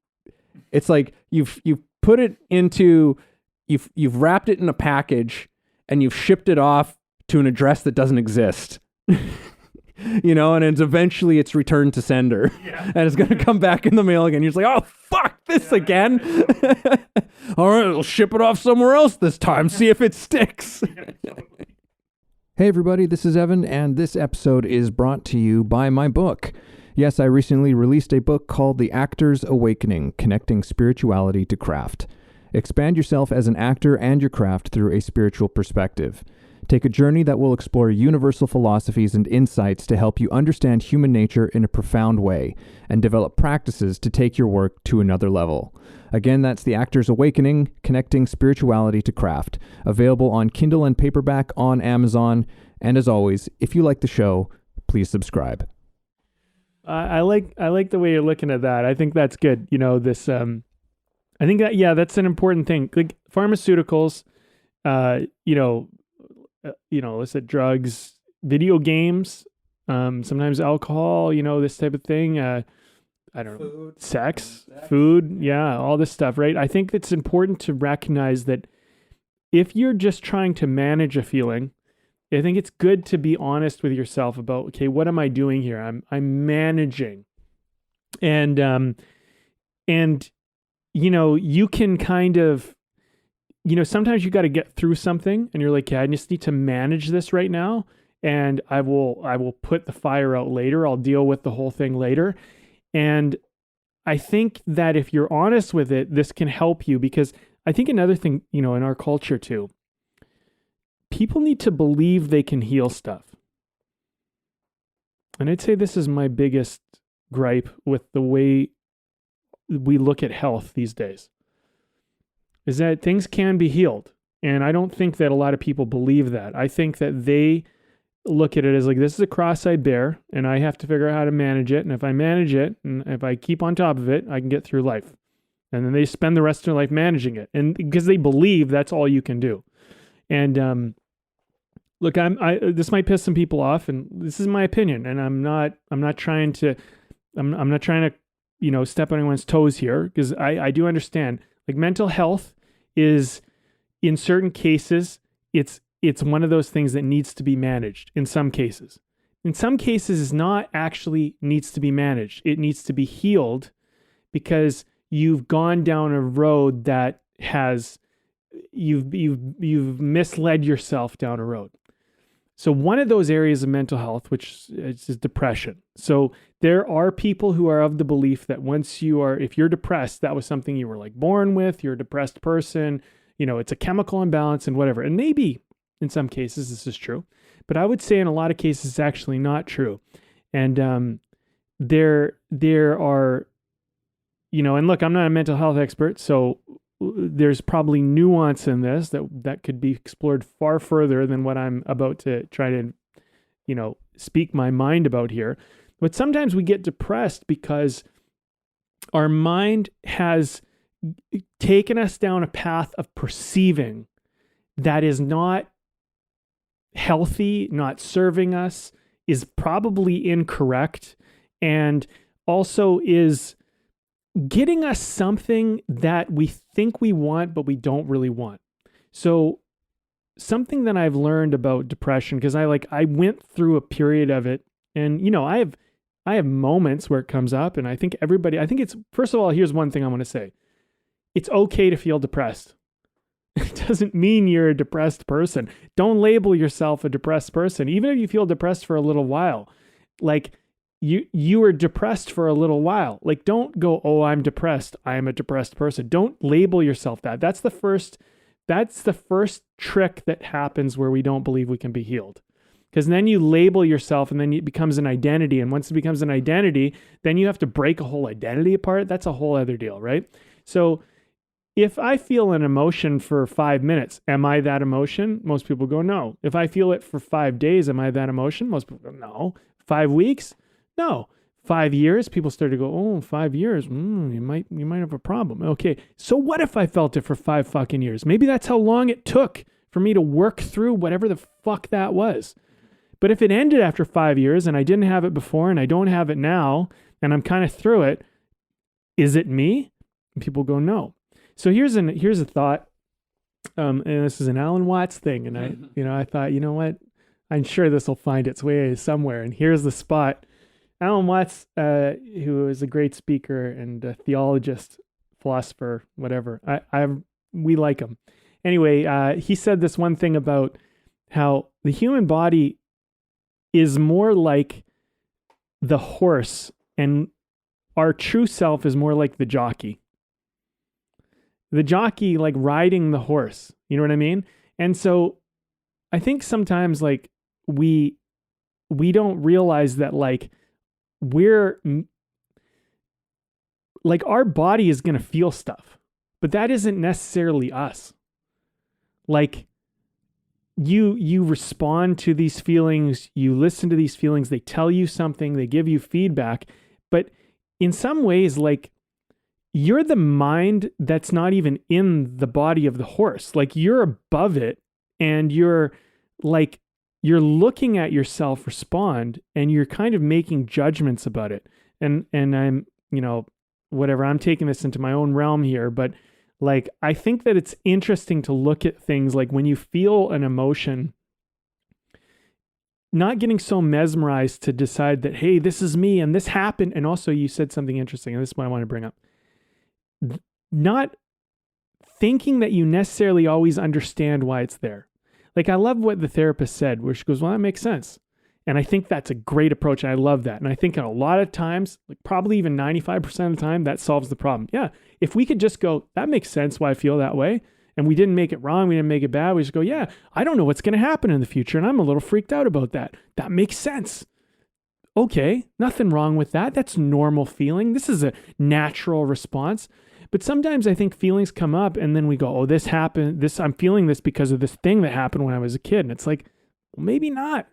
put it into, you've wrapped it in a package and you've shipped it off to an address that doesn't exist. And it's eventually returned to sender, and it's going to come back in the mail again. You're just like, oh, fuck this again. All right, we'll ship it off somewhere else this time. See if it sticks. Hey everybody, this is Evan, and this episode is brought to you by my book. Yes, I recently released a book called The Actor's Awakening: Connecting Spirituality to Craft. Expand yourself as an actor and your craft through a spiritual perspective. Take a journey that will explore universal philosophies and insights to help you understand human nature in a profound way, and develop practices to take your work to another level. Again, that's The Actor's Awakening: Connecting Spirituality to Craft. Available on Kindle and paperback on Amazon. And as always, if you like the show, please subscribe. I like the way you're looking at that. I think that's good. This I think that, yeah, that's an important thing. Like pharmaceuticals, illicit drugs, video games, sometimes alcohol, this type of thing. I don't know, sex, food, yeah, all this stuff, right? I think it's important to recognize that if you're just trying to manage a feeling, I think it's good to be honest with yourself about, okay, what am I doing here? I'm managing. And you can kind of, sometimes you got to get through something and you're like, yeah, I just need to manage this right now. And I will put the fire out later. I'll deal with the whole thing later. And I think that if you're honest with it, this can help you, because I think another thing, in our culture too, people need to believe they can heal stuff. And I'd say this is my biggest gripe with the way we look at health these days, is that things can be healed. And I don't think that a lot of people believe that. I think that they look at it as like, this is a cross I bear and I have to figure out how to manage it. And if I manage it and if I keep on top of it, I can get through life. And then they spend the rest of their life managing it. And because they believe that's all you can do. And look, this might piss some people off, and this is my opinion. And I'm not trying to step on anyone's toes here, because I do understand, like, mental health is, in certain cases, it's one of those things that needs to be managed in some cases. In some cases, it's not actually needs to be managed. It needs to be healed because you've gone down a road that has, you've misled yourself down a road. So one of those areas of mental health, which is depression. So there are people who are of the belief that if you're depressed, that was something you were like born with, you're a depressed person, it's a chemical imbalance and whatever. And maybe in some cases this is true, but I would say in a lot of cases it's actually not true. And there are, and look, I'm not a mental health expert, so there's probably nuance in this that could be explored far further than what I'm about to try to, speak my mind about here. But sometimes we get depressed because our mind has taken us down a path of perceiving that is not healthy, not serving us, is probably incorrect, and also is getting us something that we think we want, but we don't really want. So something that I've learned about depression, because I went through a period of it, and I have moments where it comes up, and I think it's, first of all, here's one thing I want to say. It's okay to feel depressed. It doesn't mean you're a depressed person. Don't label yourself a depressed person. Even if you feel depressed for a little while, like you were depressed for a little while. Like, don't go, oh, I'm depressed, I am a depressed person. Don't label yourself that. That's the first trick that happens where we don't believe we can be healed. Because then you label yourself, and then it becomes an identity. And once it becomes an identity, then you have to break a whole identity apart. That's a whole other deal, right? So if I feel an emotion for 5 minutes, am I that emotion? Most people go, no. If I feel it for 5 days, am I that emotion? Most people go, no. 5 weeks? No. 5 years? People start to go, oh, 5 years? You might have a problem. Okay, so what if I felt it for 5 fucking years? Maybe that's how long it took for me to work through whatever the fuck that was. But if it ended after 5 years and I didn't have it before and I don't have it now and I'm kind of through it, is it me? And people go, no. So here's a thought, and this is an Alan Watts thing, and I thought, you know what, I'm sure this will find its way somewhere, and here's the spot. Alan Watts, who is a great speaker and a theologist, philosopher, whatever, we like him. Anyway, he said this one thing about how the human body is more like the horse, and our true self is more like the jockey. The jockey, like riding the horse, you know what I mean? And so I think sometimes like we don't realize that like we're like, our body is going to feel stuff, but that isn't necessarily us. Like you respond to these feelings, you listen to these feelings, they tell you something, they give you feedback, but in some ways, like, you're the mind that's not even in the body of the horse. Like, you're above it, and you're looking at yourself respond, and you're kind of making judgments about it. And I'm, whatever, I'm taking this into my own realm here, but like, I think that it's interesting to look at things like when you feel an emotion, not getting so mesmerized to decide that, hey, this is me and this happened. And also, you said something interesting, and this is what I want to bring up. Not thinking that you necessarily always understand why it's there. Like, I love what the therapist said, where she goes, well, that makes sense. And I think that's a great approach. And I love that. And I think a lot of times, like probably even 95% of the time, that solves the problem. Yeah. If we could just go, that makes sense why I feel that way. And we didn't make it wrong. We didn't make it bad. We just go, yeah, I don't know what's going to happen in the future, and I'm a little freaked out about that. That makes sense. Okay. Nothing wrong with that. That's normal feeling. This is a natural response. But sometimes I think feelings come up, and then we go, oh, this happened. I'm feeling this because of this thing that happened when I was a kid. And it's like, well, maybe not.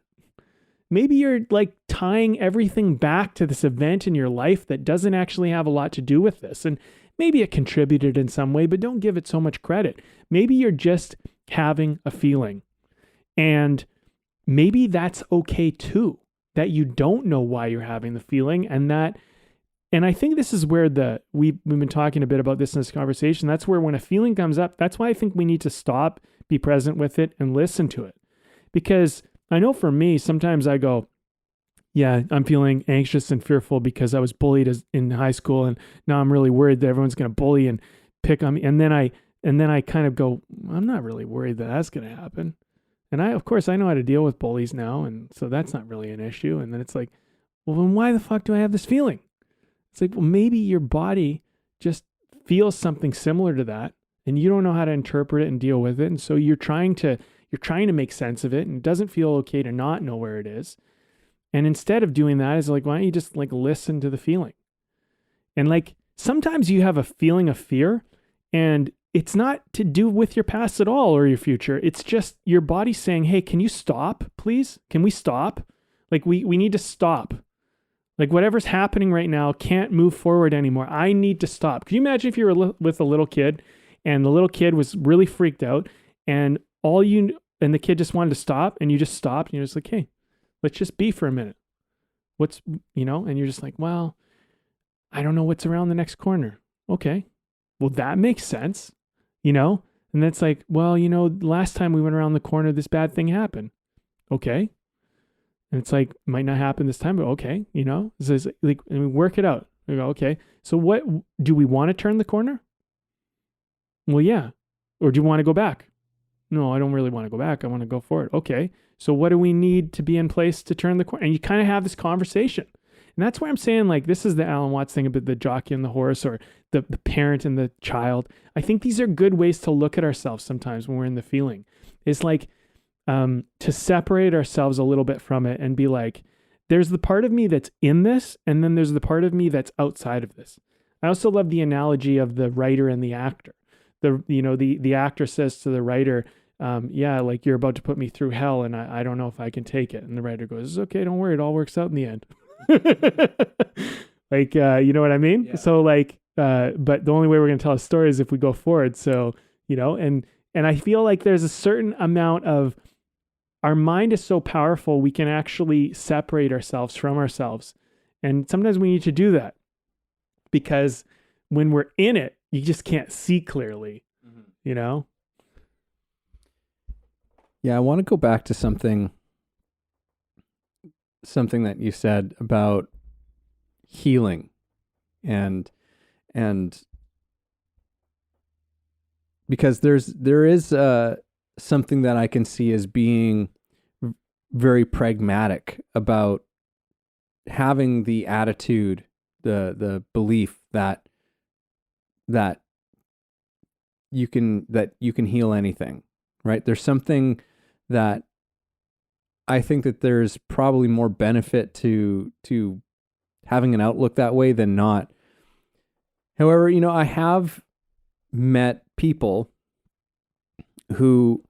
Maybe you're like tying everything back to this event in your life that doesn't actually have a lot to do with this. And maybe it contributed in some way, but don't give it so much credit. Maybe you're just having a feeling. And maybe that's okay too, that you don't know why you're having the feeling, and I think this is where we've been talking a bit about this in this conversation. That's where when a feeling comes up, that's why I think we need to stop, be present with it, and listen to it. Because I know for me, sometimes I go, yeah, I'm feeling anxious and fearful because I was bullied in high school, and now I'm really worried that everyone's going to bully and pick on me. And then I kind of go, I'm not really worried that that's going to happen. And of course, I know how to deal with bullies now, and so that's not really an issue. And then it's like, well, then why the fuck do I have this feeling? It's like, well, maybe your body just feels something similar to that, and you don't know how to interpret it and deal with it. And so you're trying to you're trying to make sense of it, and it doesn't feel okay to not know where it is. And instead of doing that, is like, why don't you just like listen to the feeling? And like sometimes you have a feeling of fear, and it's not to do with your past at all or your future. It's just your body saying, hey, can you stop, please? Can we stop? Like we need to stop. Like whatever's happening right now can't move forward anymore. I need to stop. Could you imagine if you were with a little kid and the little kid was really freaked out and the kid just wanted to stop, and you just stopped and you're just like, hey, let's just be for a minute. And you're just like, well, I don't know what's around the next corner. Okay. Well, that makes sense, And that's like, well, last time we went around the corner, this bad thing happened. Okay. And it's like, might not happen this time, but okay, So it's like, and we work it out. We go, okay, so what, do we want to turn the corner? Well, yeah. Or do you want to go back? No, I don't really want to go back. I want to go forward. Okay. So what do we need to be in place to turn the corner? And you kind of have this conversation. And that's why I'm saying, like, this is the Alan Watts thing about the jockey and the horse, or the parent and the child. I think these are good ways to look at ourselves sometimes when we're in the feeling. It's like to separate ourselves a little bit from it and be like, there's the part of me that's in this, and then there's the part of me that's outside of this. I also love the analogy of the writer and the actor. The actor says to the writer, yeah, like, you're about to put me through hell, and I don't know if I can take it. And the writer goes, it's okay, don't worry, it all works out in the end. Like, you know what I mean? Yeah. So like, but the only way we're going to tell a story is if we go forward. So, and I feel like there's a certain amount of, our mind is so powerful, we can actually separate ourselves from ourselves. And sometimes we need to do that, because when we're in it, you just can't see clearly, Yeah, I want to go back to something that you said about healing, and because there is something that I can see as being very pragmatic about having the attitude, the belief that you can heal anything, right? There's something that I think that there's probably more benefit to having an outlook that way than not. However, I have met people who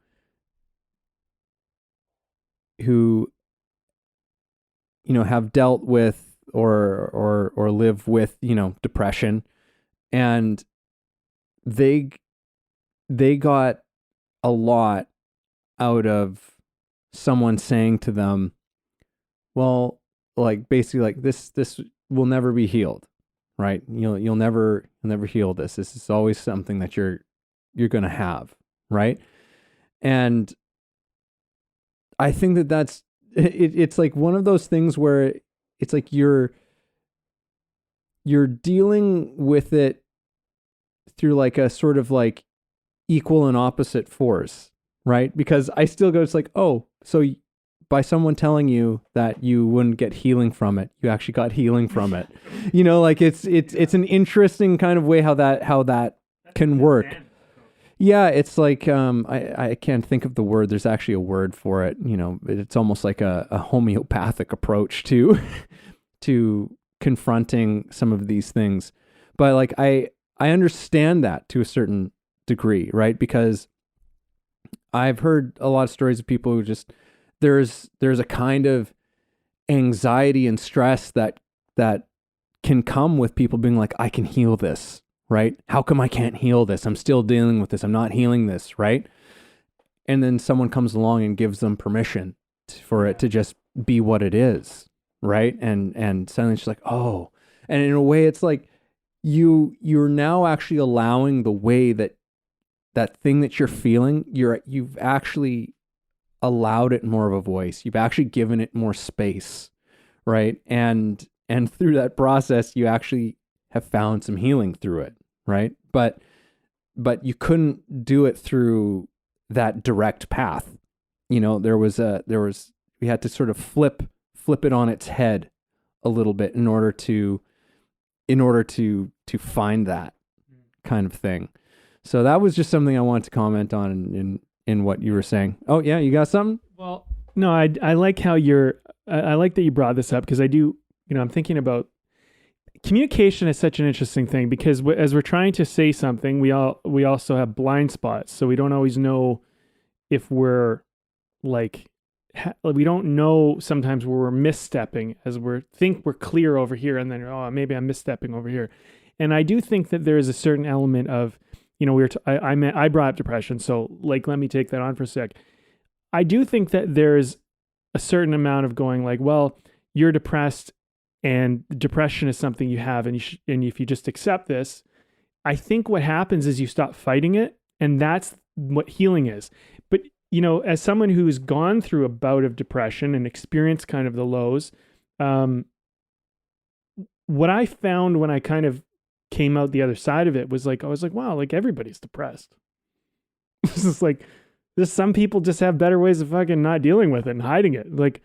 have dealt with or live with depression, and they got a lot out of someone saying to them, well, like, basically, like, this will never be healed, right? You'll never heal this. This is always something that you're going to have, right? And I think that that's it's like one of those things where it's like you're dealing with it through like a sort of like equal and opposite force, right? Because I still go, it's like, oh, so by someone telling you that you wouldn't get healing from it, you actually got healing from it. Like it's an interesting kind of way how that can work. Yeah, it's like I can't think of the word. There's actually a word for it. It's almost like a homeopathic approach to confronting some of these things. But like I understand that to a certain degree, right? Because I've heard a lot of stories of people who just there's a kind of anxiety and stress that can come with people being like, I can heal this, right? How come I can't heal this? I'm still dealing with this. I'm not healing this, right? And then someone comes along and gives them permission for it to just be what it is, right? And suddenly it's like, oh, and in a way it's like you're now actually allowing the way that thing that you're feeling, you've actually allowed it more of a voice. You've actually given it more space, right? And through that process, you actually have found some healing through it, right? But you couldn't do it through that direct path. We had to sort of flip it on its head a little bit in order to find that kind of thing. So that was just something I wanted to comment on in what you were saying. Oh yeah, you got something? Well, no, I like how I like that you brought this up, because I do, I'm thinking about communication is such an interesting thing, because as we're trying to say something, we also have blind spots. So we don't always know if we're like, we don't know sometimes where we're misstepping, as think we're clear over here, and then, oh, maybe I'm misstepping over here. And I do think that there is a certain element of, I brought up depression. So like, let me take that on for a sec. I do think that there's a certain amount of going like, well, you're depressed and depression is something you have. And if you just accept this, I think what happens is you stop fighting it. And that's what healing is. But, as someone who's gone through a bout of depression and experienced kind of the lows, what I found when I kind of came out the other side of it was like, I was like, wow, like everybody's depressed. This is like, some people just have better ways of fucking not dealing with it and hiding it. Like,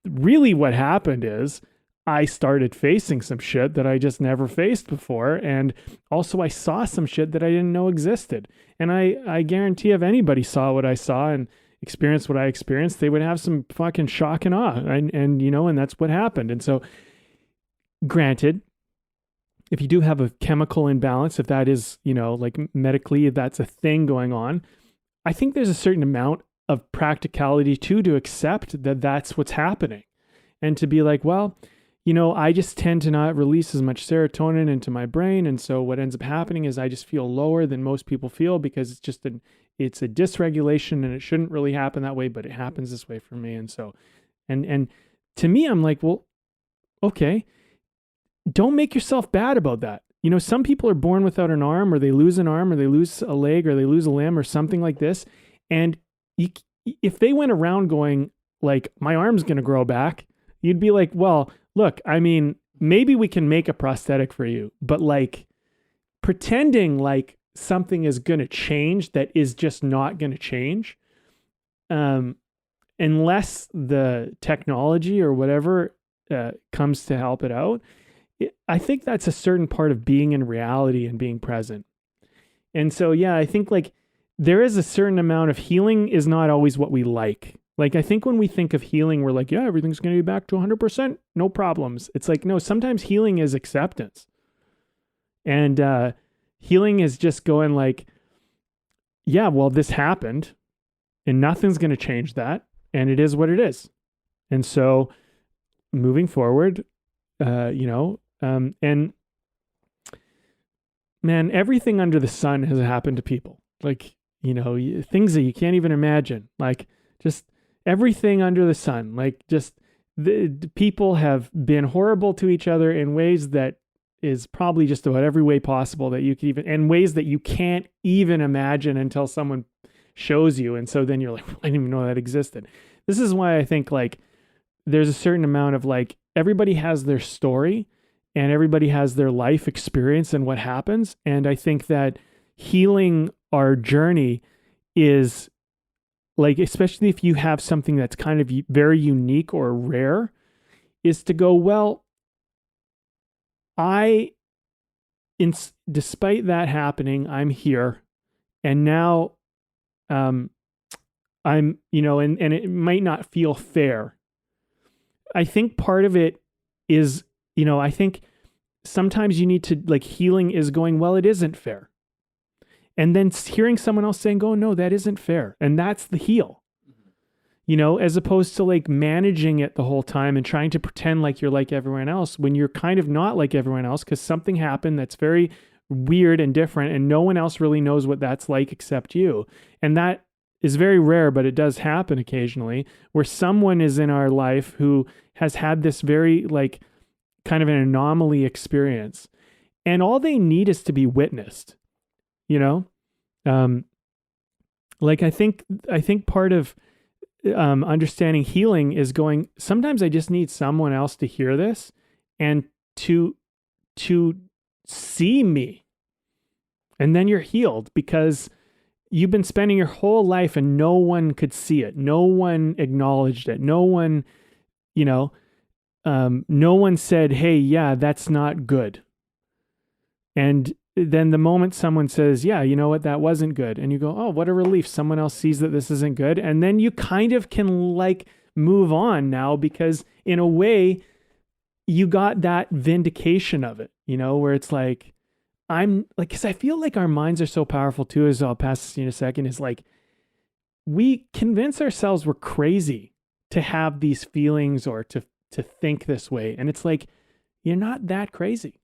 really what happened is I started facing some shit that I just never faced before. And also I saw some shit that I didn't know existed. And I guarantee if anybody saw what I saw and experienced what I experienced, they would have some fucking shock and awe. And that's what happened. And so, granted, if you do have a chemical imbalance, if that is, like medically, if that's a thing going on, I think there's a certain amount of practicality too, to accept that that's what's happening, and to be like, well, I just tend to not release as much serotonin into my brain. And so what ends up happening is I just feel lower than most people feel, because it's just it's a dysregulation, and it shouldn't really happen that way, but it happens this way for me. And so, and to me, I'm like, well, okay, don't make yourself bad about that. Some people are born without an arm, or they lose an arm, or they lose a leg, or they lose a limb, or something like this. And if they went around going like, my arm's going to grow back, you'd be like, well, look, I mean, maybe we can make a prosthetic for you, but like pretending like something is going to change that is just not going to change, unless the technology or whatever comes to help it out. I think that's a certain part of being in reality and being present. And so, yeah, I think like there is a certain amount of healing is not always what we like. Like, I think when we think of healing, we're like, yeah, everything's going to be back to 100%, no problems. It's like, no, sometimes healing is acceptance. And healing is just going like, yeah, well, this happened and nothing's going to change that. And it is what it is. And so moving forward, and man, everything under the sun has happened to people. Like, things that you can't even imagine, like just everything under the sun, like just the people have been horrible to each other in ways that is probably just about every way possible that you can even, and ways that you can't even imagine until someone shows you. And so then you're like, I didn't even know that existed. This is why I think like there's a certain amount of like, everybody has their story and everybody has their life experience and what happens. And I think that healing our journey is like, especially if you have something that's kind of very unique or rare, is to go, well, despite that happening, I'm here. And now I'm, and it might not feel fair. I think part of it is, I think sometimes you need to, like, healing is going, well, it isn't fair. And then hearing someone else saying, oh, no, that isn't fair. And that's the heal, as opposed to like managing it the whole time and trying to pretend like you're like everyone else when you're kind of not like everyone else, because something happened that's very weird and different and no one else really knows what that's like except you. And that is very rare, but it does happen occasionally, where someone is in our life who has had this very like kind of an anomaly experience, and all they need is to be witnessed, like I think part of understanding healing is going, sometimes I just need someone else to hear this and to see me, and then you're healed, because you've been spending your whole life and no one could see it. No one acknowledged it. No one, no one said, hey, yeah, that's not good. And then the moment someone says, yeah, you know what, that wasn't good. And you go, oh, what a relief. Someone else sees that this isn't good. And then you kind of can like move on now, because in a way you got that vindication of it, you know, where it's like, I'm like, cause I feel like our minds are so powerful too, as I'll pass this in a second, is like, we convince ourselves we're crazy to have these feelings or to think this way. And it's like, you're not that crazy.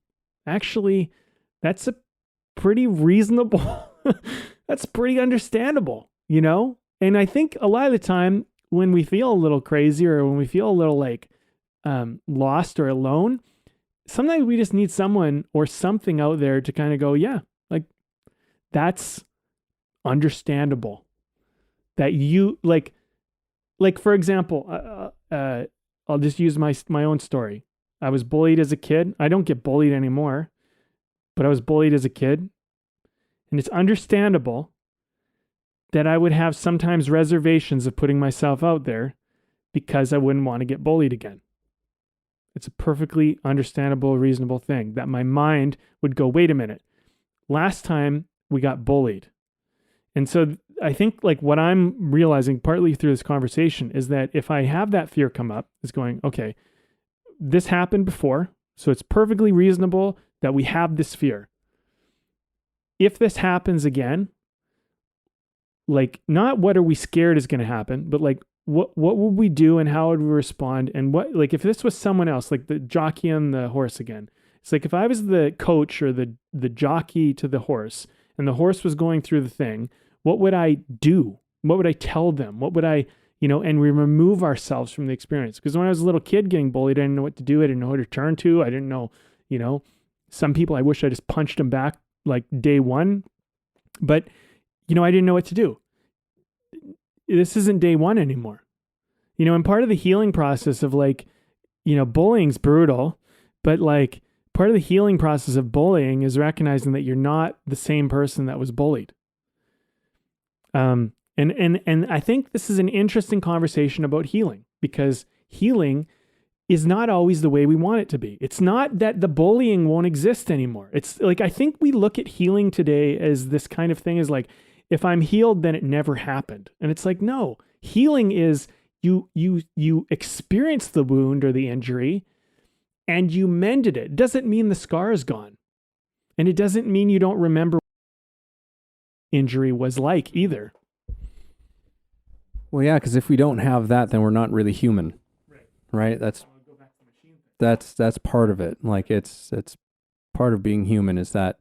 Actually, that's a pretty reasonable, that's pretty understandable, you know? And I think a lot of the time when we feel a little crazy or when we feel a little like lost or alone, sometimes we just need someone or something out there to kind of go, yeah, like that's understandable. That you like for example, I'll just use my own story. I was bullied as a kid. I don't get bullied anymore, but I was bullied as a kid. And it's understandable that I would have sometimes reservations of putting myself out there because I wouldn't want to get bullied again. It's a perfectly understandable, reasonable thing that my mind would go, wait a minute, last time we got bullied. And so I think like what I'm realizing partly through this conversation is that if I have that fear come up, is going, okay, this happened before, so it's perfectly reasonable that we have this fear. If this happens again, like not what are we scared is going to happen, but like what would we do and how would we respond? And what, like if this was someone else, like the jockey on the horse again, it's like if I was the coach or the jockey to the horse and the horse was going through the thing, what would I do? What would I tell them? What would I, you know, and we remove ourselves from the experience. Because when I was a little kid getting bullied, I didn't know what to do. I didn't know who to turn to. I didn't know, you know, some people, I wish I just punched them back like day one, but you know, I didn't know what to do. This isn't day one anymore. You know, and part of the healing process of like, you know, bullying's brutal, but like part of the healing process of bullying is recognizing that you're not the same person that was bullied. And I think this is an interesting conversation about healing, because healing is not always the way we want it to be. It's not that the bullying won't exist anymore. It's like, I think we look at healing today as this kind of thing is like, if I'm healed, then it never happened. And it's like, no, healing is you experienced the wound or the injury and you mended it. It doesn't mean the scar is gone. And it doesn't mean you don't remember what injury was like either. Well, yeah, because if we don't have that, then we're not really human, right? That's part of it. Like it's part of being human is that,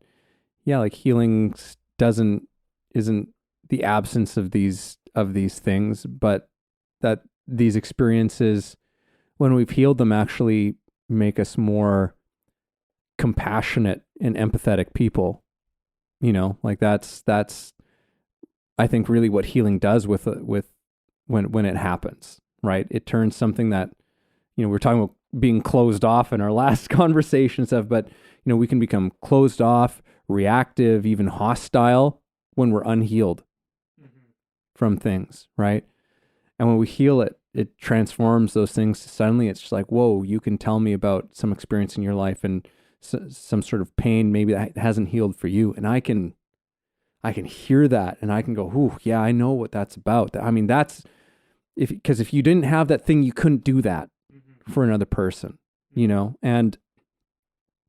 yeah, like healing isn't the absence of these things, but that these experiences, when we've healed them, actually make us more compassionate and empathetic people. You know, like that's I think really what healing does with when it happens, right? It turns something that, you know, we're talking about being closed off in our last conversation and stuff, but you know, we can become closed off, reactive, even hostile when we're unhealed from things, right? And when we heal it, it transforms those things. Suddenly it's just like, whoa, you can tell me about some experience in your life and some sort of pain maybe that hasn't healed for you. And I can hear that and I can go, ooh, yeah, I know what that's about. I mean, because if you didn't have that thing, you couldn't do that for another person, you know? And,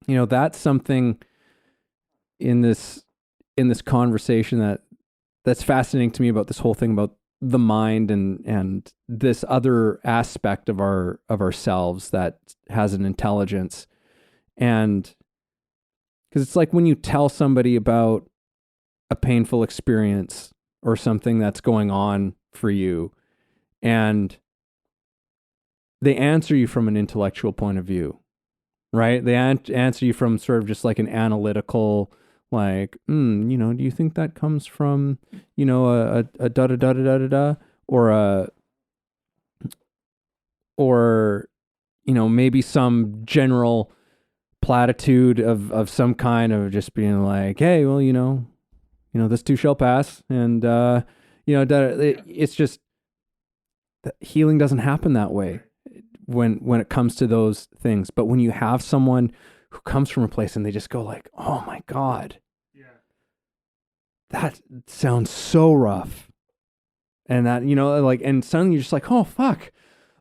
you know, that's something in this conversation that's fascinating to me about this whole thing about the mind and this other aspect of ourselves that has an intelligence. And because it's like when you tell somebody about a painful experience or something that's going on for you, and they answer you from an intellectual point of view, right? They answer you from sort of just like an analytical, like, you know, do you think that comes from, you know, a da da da da da da da, or you know, maybe some general platitude of some kind of just being like, hey, well, you know, this too shall pass, and you know, it's just healing doesn't happen that way when it comes to those things. But when you have someone who comes from a place and they just go like, oh my God, that sounds so rough. And that, like, and suddenly you're just like, oh, fuck.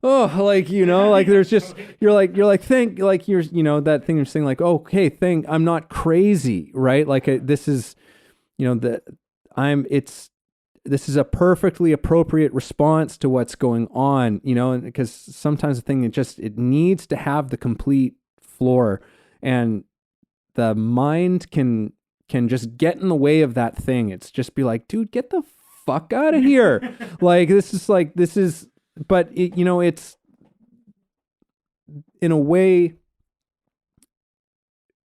Oh, like, like there's just, you're like, think, like you're, that thing you're saying, like, okay, think I'm not crazy, right? Like this is, this is a perfectly appropriate response to what's going on, and because sometimes the thing, it needs to have the complete floor, and the mind can just get in the way of that thing. It's just be like, dude, get the fuck out of here. Like, but it's in a way,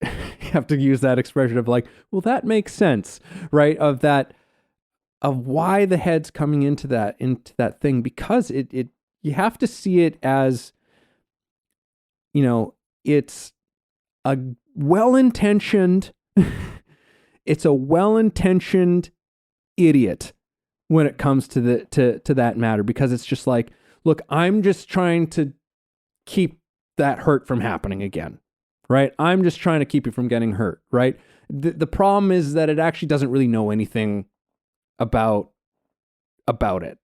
you have to use that expression of like, well, that makes sense, right? Of why the head's coming into that thing, because you have to see it as, it's a well-intentioned it's a well-intentioned idiot when it comes to that matter, because it's just like, look, I'm just trying to keep that hurt from happening again, right? I'm just trying to keep you from getting hurt, right? The problem is that it actually doesn't really know anything about it.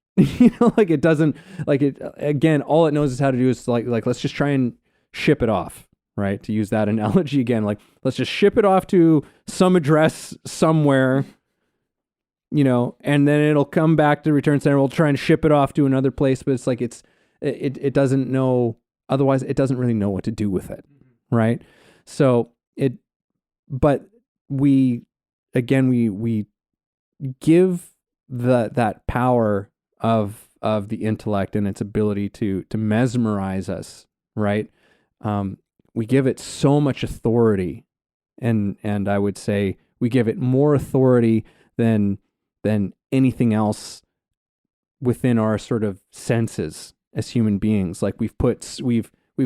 Like it doesn't, like it, again, all it knows is how to do is like let's just try and ship it off, right? To use that analogy again, like let's just ship it off to some address somewhere, and then it'll come back to the return center. We'll try and ship it off to another place, but it's like it doesn't know, otherwise it doesn't really know what to do with it, right? So but we give that power of the intellect and its ability to mesmerize us, right? We give it so much authority, and I would say we give it more authority than anything else within our sort of senses as human beings. Like we've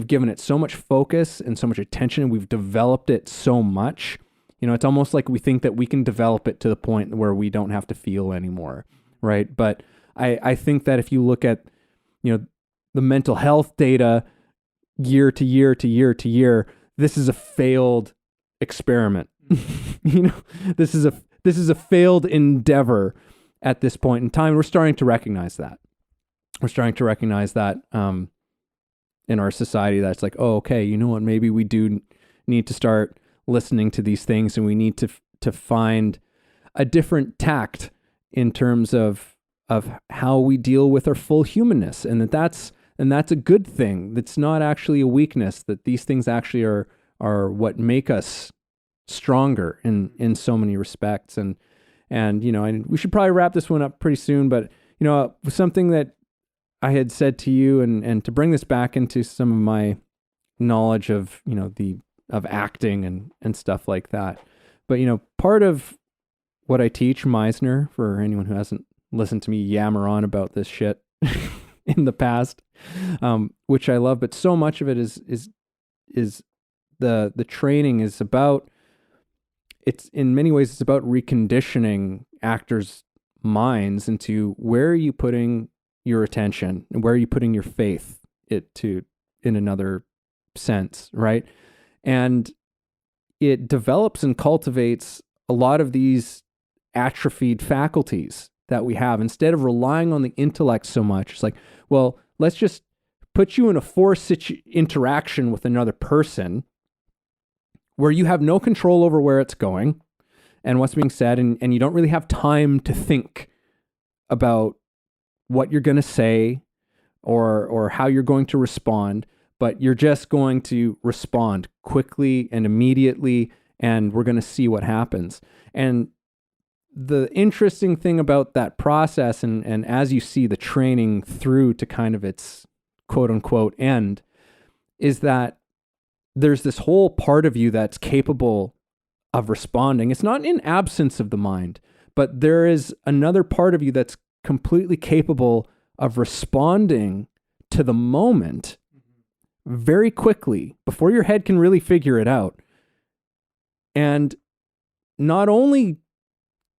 given it so much focus and so much attention, and we've developed it so much. It's almost like we think that we can develop it to the point where we don't have to feel anymore, right? But I think that if you look at, the mental health data year to year to year to year, this is a failed experiment. This is a failed endeavor at this point in time. We're starting to recognize that. In our society, that's like, oh, okay, you know what? Maybe we do need to start listening to these things, and we need to find a different tact in terms of how we deal with our full humanness, and that's a good thing. That's not actually a weakness. That these things actually are what make us stronger in so many respects. And we should probably wrap this one up pretty soon. But something that I had said to you, and to bring this back into some of my knowledge of of acting and stuff like that. But part of what I teach, Meisner, for anyone who hasn't listened to me yammer on about this shit in the past, which I love, but so much of it is the training is about, it's in many ways it's about reconditioning actors' minds into where are you putting your attention and where are you putting your faith in another sense, right? And it develops and cultivates a lot of these atrophied faculties that we have. Instead of relying on the intellect so much, it's like, well, let's just put you in a forced interaction with another person where you have no control over where it's going and what's being said, and you don't really have time to think about what you're going to say or how you're going to respond, but you're just going to respond quickly and immediately, and we're going to see what happens. And the interesting thing about that process, and as you see the training through to kind of its quote unquote end, is that there's this whole part of you that's capable of responding. It's not in absence of the mind, but there is another part of you that's completely capable of responding to the moment very quickly before your head can really figure it out. And not only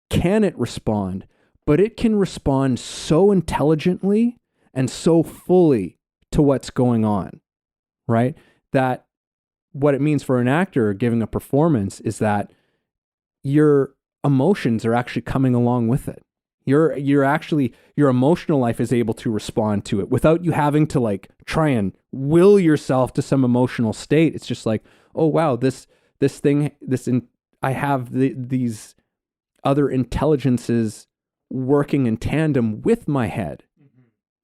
can it respond, but it can respond so intelligently and so fully to what's going on, right? That what it means for an actor giving a performance is that you're emotions are actually coming along with it. Your emotional life is able to respond to it without you having to like try and will yourself to some emotional state. It's just like, oh wow, I have these other intelligences working in tandem with my head.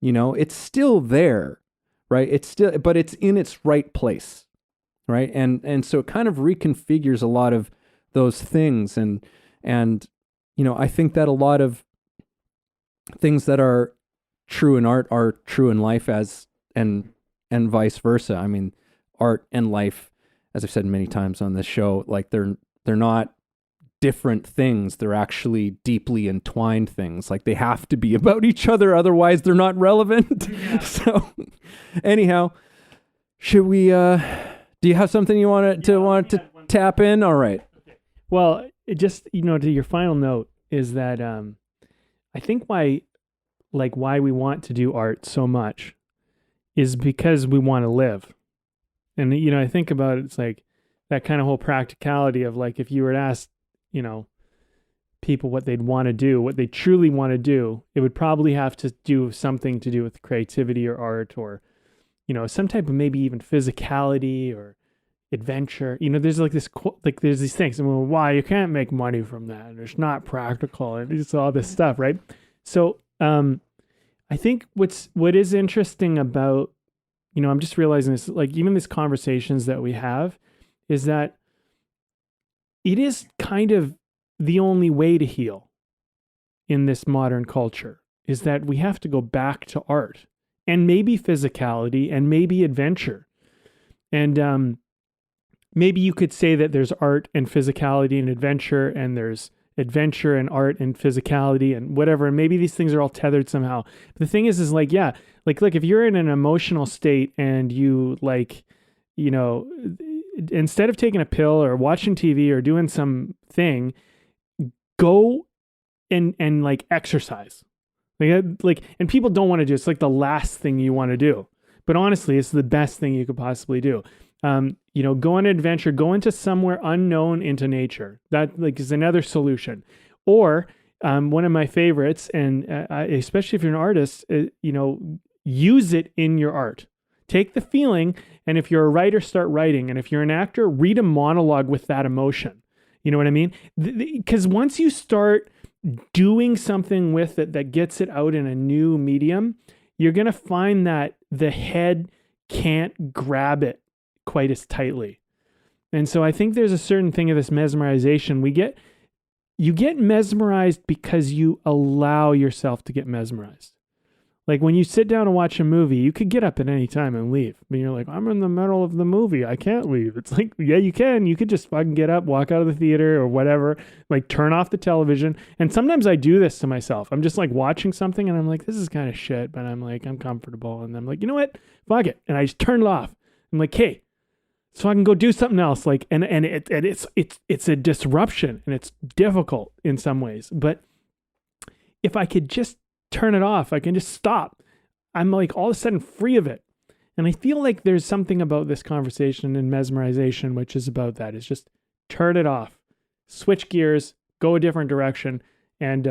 It's still there, right? But it's in its right place, right? And so it kind of reconfigures a lot of those things. And I think that a lot of things that are true in art are true in life and vice versa. I mean, art and life, as I've said many times on this show, like they're not different things. They're actually deeply entwined things. Like they have to be about each other, otherwise they're not relevant. Yeah. So anyhow, should we do you have something you want to tap in? All right. Okay. Well, it just, to your final note is that I think why we want to do art so much is because we want to live. And, I think about it, it's like that kind of whole practicality of like, if you were to ask, people what they'd want to do, what they truly want to do, it would probably have to do something to do with creativity or art or, some type of maybe even physicality or adventure. There's like this, there's these things. And well, why you can't make money from that? And it's not practical and it's all this stuff, right? So, I think what is interesting about, I'm just realizing this, like even these conversations that we have is that it is kind of the only way to heal in this modern culture is that we have to go back to art and maybe physicality and maybe adventure. And maybe you could say that there's art and physicality and adventure, and there's adventure and art and physicality and whatever. And maybe these things are all tethered somehow. But the thing is like, yeah, like if you're in an emotional state and you like, instead of taking a pill or watching TV or doing something, go and like exercise. Like, and people don't want to do it. It's like the last thing you want to do. But honestly, it's the best thing you could possibly do. Go on an adventure, go into somewhere unknown into nature. That like is another solution. Or one of my favorites, and especially if you're an artist, use it in your art. Take the feeling, and if you're a writer, start writing. And if you're an actor, read a monologue with that emotion. You know what I mean? Because once you start doing something with it that gets it out in a new medium, you're going to find that the head can't grab it quite as tightly. And so I think there's a certain thing of this mesmerization. You get mesmerized because you allow yourself to get mesmerized. Like when you sit down and watch a movie, you could get up at any time and leave. But you're like, I'm in the middle of the movie. I can't leave. It's like, yeah, you can. You could just fucking get up, walk out of the theater or whatever, like turn off the television. And sometimes I do this to myself. I'm just like watching something and I'm like, this is kind of shit, but I'm like, I'm comfortable. And I'm like, you know what? Fuck it. And I just turn it off. I'm like, hey, so I can go do something else. Like, and it's a disruption and it's difficult in some ways. But if I could just turn it off, I can just stop, I'm like all of a sudden free of it. And I feel like there's something about this conversation and mesmerization, which is about that. It's just turn it off, switch gears, go a different direction. And,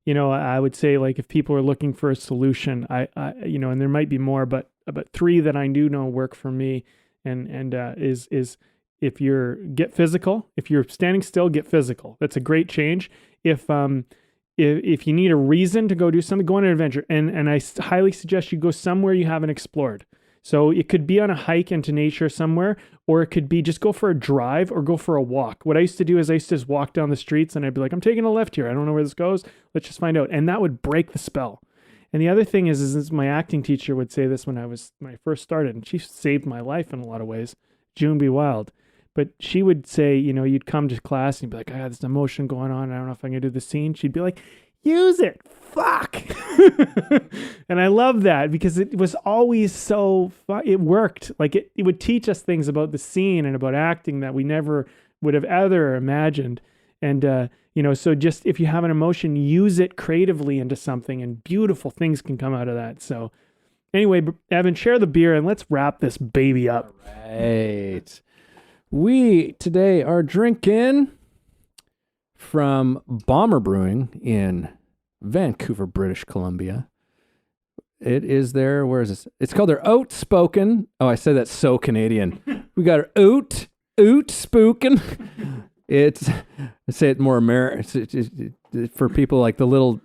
I would say like if people are looking for a solution, I and there might be more, but about 3 that I do know work for me. And is if get physical, if you're standing still, get physical. That's a great change. If you need a reason to go do something, go on an adventure. And I highly suggest you go somewhere you haven't explored. So it could be on a hike into nature somewhere, or it could be just go for a drive or go for a walk. What I used to do is I used to just walk down the streets and I'd be like, I'm taking a left here. I don't know where this goes. Let's just find out. And that would break the spell. And the other thing is my acting teacher would say this when I first started, and she saved my life in a lot of ways, June B. Wild. But she would say, you'd come to class and you'd be like, I got this emotion going on. I don't know if I'm going to do the scene. She'd be like, use it. Fuck. And I love that because it was always so it worked. Like it would teach us things about the scene and about acting that we never would have ever imagined. And, so just if you have an emotion, use it creatively into something and beautiful things can come out of that. So anyway, Evan, share the beer and let's wrap this baby up. All right. We today are drinking from Bomber Brewing in Vancouver, British Columbia. It is their, where is this? It's called their Outspoken. Oh, I said that's so Canadian. We got our Outspoken. It's, I say it more American for people like the little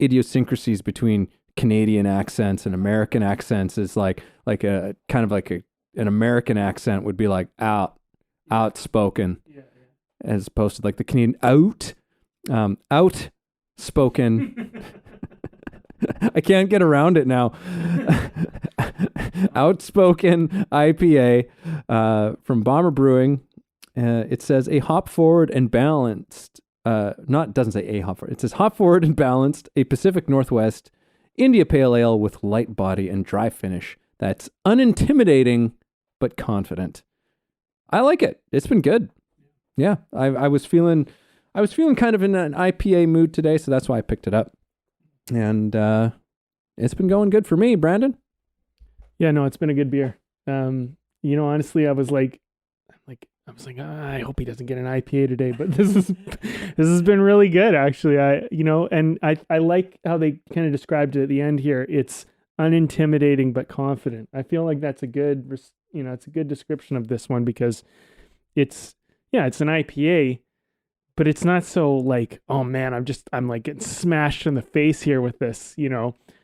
idiosyncrasies between Canadian accents and American accents is like a kind of like an American accent would be like outspoken, as opposed to like the Canadian outspoken. I can't get around it now. Outspoken IPA from Bomber Brewing. It says a hop forward and balanced. Doesn't say a hop forward. It says hop forward and balanced. A Pacific Northwest India Pale Ale with light body and dry finish. That's unintimidating but confident. I like it. It's been good. Yeah, I was feeling kind of in an IPA mood today, so that's why I picked it up. And it's been going good for me, Brandon. Yeah, no, it's been a good beer. Honestly, I was like, I hope he doesn't get an IPA today, but this has been really good, actually. I like how they kind of described it at the end here. It's unintimidating but confident. I feel like that's a good, it's a good description of this one, because it's an IPA, but it's not so like, oh man, I'm like getting smashed in the face here with this,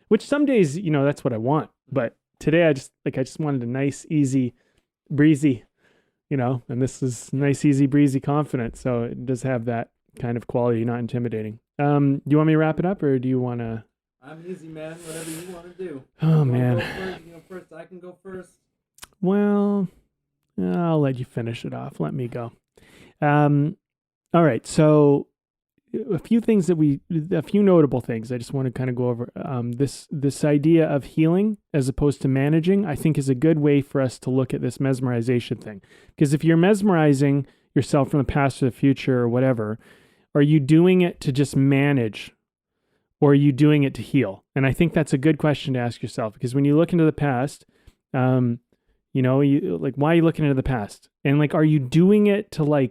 which some days, that's what I want. But today I just wanted a nice, easy, breezy, and this is nice, easy, breezy, confident. So it does have that kind of quality, not intimidating. Do you want me to wrap it up, or do you want to? I'm easy, man. Whatever you want to do. Oh, man. You go first. I can go first. Well, I'll let you finish it off. Let me go. All right. So a few notable things I just want to kind of go over. This idea of healing as opposed to managing, I think, is a good way for us to look at this mesmerization thing. Because if you're mesmerizing yourself from the past to the future or whatever, are you doing it to just manage, or are you doing it to heal? And I think that's a good question to ask yourself, because when you look into the past, why are you looking into the past? And are you doing it to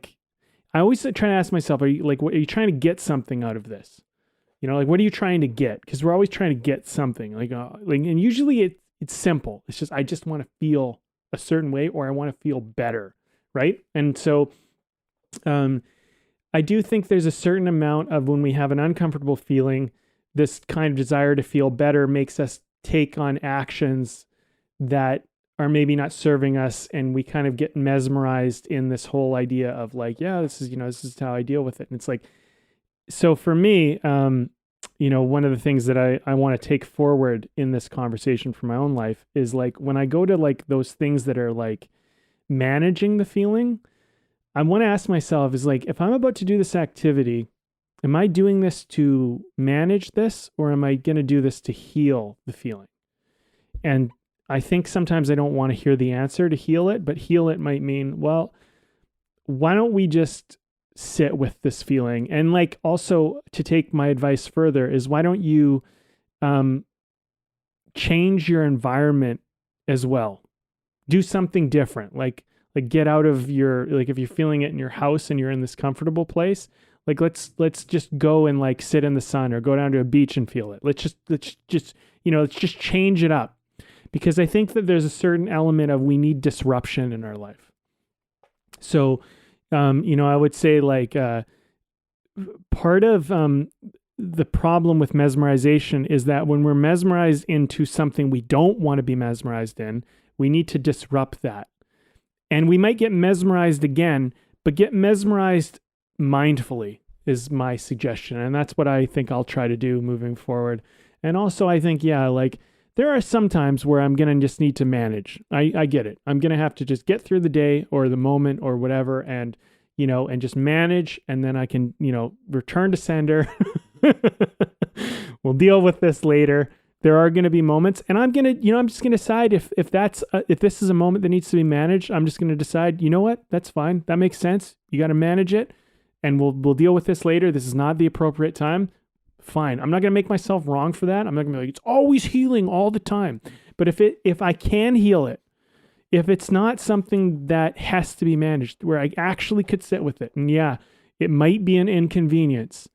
I always try to ask myself, are you trying to get something out of this? What are you trying to get? Because we're always trying to get something and usually it's simple. It's just, I just want to feel a certain way, or I want to feel better. Right. And so, I do think there's a certain amount of, when we have an uncomfortable feeling, this kind of desire to feel better makes us take on actions that are maybe not serving us, and we kind of get mesmerized in this whole idea of this is how I deal with it. And it's so for me, one of the things that I want to take forward in this conversation for my own life is when I go to those things that are managing the feeling, I want to ask myself is if I'm about to do this activity, am I doing this to manage this, or am I going to do this to heal the feeling? And I think sometimes I don't want to hear the answer to heal it, but heal it might mean, well, why don't we just sit with this feeling? And also, to take my advice further, is why don't you change your environment as well? Do something different. Get out of your, if you're feeling it in your house and you're in this comfortable place, let's just go and sit in the sun, or go down to a beach and feel it. Let's just change it up. Because I think that there's a certain element of, we need disruption in our life. So, I would say part of the problem with mesmerization is that when we're mesmerized into something we don't want to be mesmerized in, we need to disrupt that. And we might get mesmerized again, but get mesmerized mindfully is my suggestion. And that's what I think I'll try to do moving forward. And also, I think, there are some times where I'm going to just need to manage. I get it. I'm going to have to just get through the day or the moment or whatever, and just manage, and then I can, return to sender. We'll deal with this later. There are going to be moments, and I'm going to, I'm just going to decide if this is a moment that needs to be managed. I'm just going to decide, you know what? That's fine. That makes sense. You got to manage it, and we'll deal with this later. This is not the appropriate time. Fine. I'm not going to make myself wrong for that. I'm not going to be it's always healing all the time. But if I can heal it, if it's not something that has to be managed, where I actually could sit with it, and It might be an inconvenience.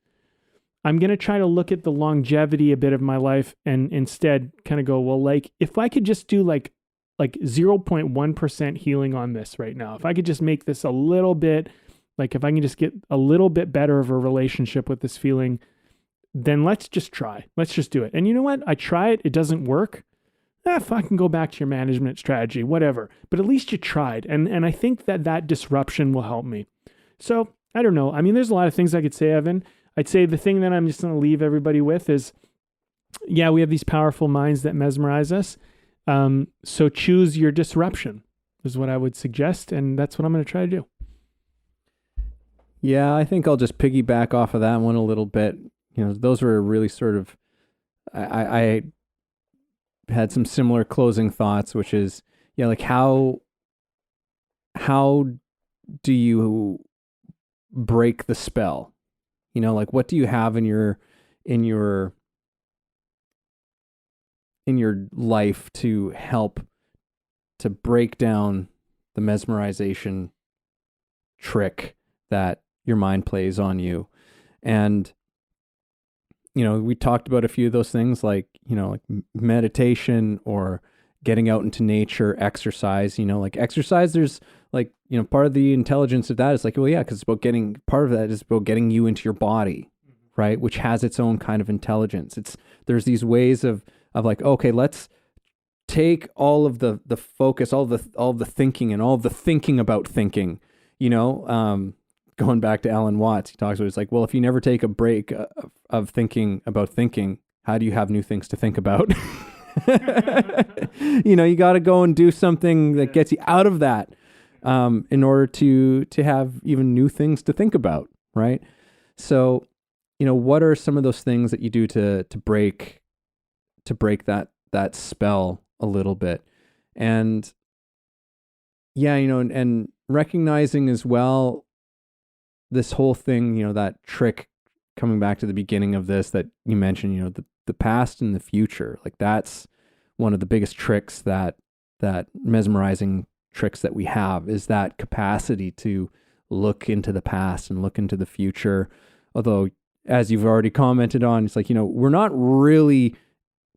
I'm going to try to look at the longevity a bit of my life and instead kind of go, well, like if I could just do like 0.1% healing on this right now, if I could just make this a little bit, like if I can just get a little bit better of a relationship with this feeling, then let's just try. Let's just do it. And you know what? I try it. It doesn't work. Fucking go back to your management strategy, whatever. But at least you tried. And I think that disruption will help me. So I don't know. I mean, there's a lot of things I could say, Evan. I'd say the thing that I'm just going to leave everybody with is, yeah, we have these powerful minds that mesmerize us. So choose your disruption is what I would suggest. And that's what I'm going to try to do. Yeah, I think I'll just piggyback off of that one a little bit. Those were really sort of, I had some similar closing thoughts, which is, like how do you break the spell? Like what do you have in your life to help to break down the mesmerization trick that your mind plays on you? And we talked about a few of those things like meditation or getting out into nature, exercise. Like exercise, there's like, part of the intelligence of that is like, well, yeah, because part of that is about getting you into your body, right? Which has its own kind of intelligence. There's these ways of like, okay, let's take all of the focus, all the thinking and all the thinking about thinking, going back to Alan Watts, he talks about, it's like, well, if you never take a break of thinking about thinking, how do you have new things to think about? You got to go and do something that gets you out of that in order to have even new things to think about, right? So, what are some of those things that you do to break that spell a little bit? And yeah, and recognizing as well this whole thing, that trick, coming back to the beginning of this that you mentioned, the past and the future, like that's one of the biggest tricks that mesmerizing tricks that we have, is that capacity to look into the past and look into the future. Although, as you've already commented on, it's like, we're not really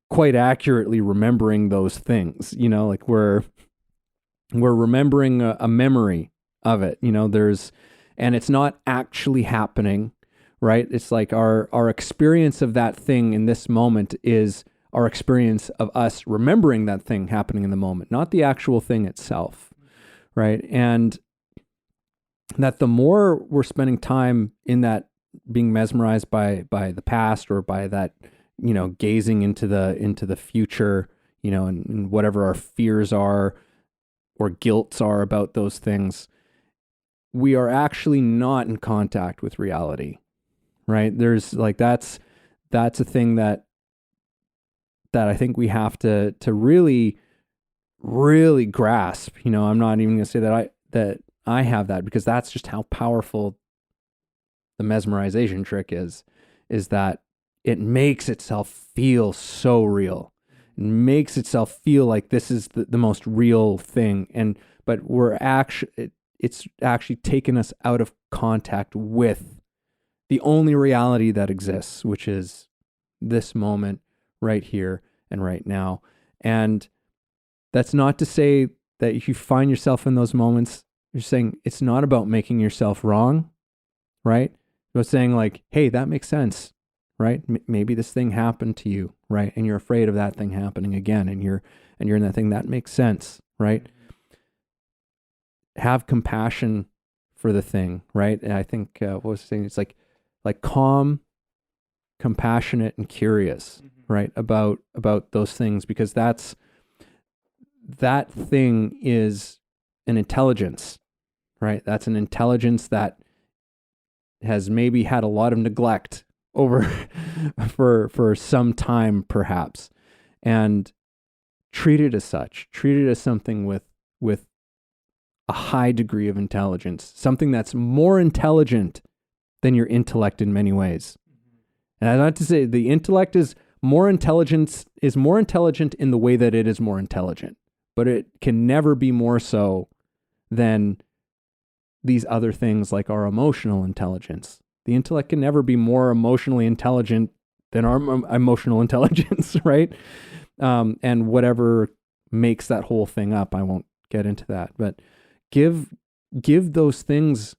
quite accurately remembering those things, like we're remembering a memory of it, and it's not actually happening, right? It's like our experience of that thing in this moment is our experience of us remembering that thing happening in the moment, not the actual thing itself, right? And that the more we're spending time in that, being mesmerized by the past, or by that, gazing into the future, and whatever our fears are or guilts are about those things, we are actually not in contact with reality, right? There's like, that's a thing that I think we have to really, really grasp. I'm not even going to say that I have that, because that's just how powerful the mesmerization trick is that it makes itself feel so real. It makes itself feel like this is the most real thing. But it's actually taken us out of contact with the only reality that exists, which is this moment right here and right now. And that's not to say that if you find yourself in those moments, you're saying it's not about making yourself wrong, right? But saying like, hey, that makes sense, right? Maybe this thing happened to you, right? And you're afraid of that thing happening again, and you're in that thing. That makes sense, right? Have compassion for the thing, right? And I think what was I saying? It's like calm, compassionate, and curious, right? About those things, because that thing is an intelligence, right? That's an intelligence that has maybe had a lot of neglect over for some time, perhaps, and treat it as such. Treat it as something with a high degree of intelligence, something that's more intelligent than your intellect in many ways. And I'm not to say the intellect is more intelligent in the way that it is more intelligent, but it can never be more so than these other things like our emotional intelligence. The intellect can never be more emotionally intelligent than our emotional intelligence, right? And whatever makes that whole thing up, I won't get into that, but give those things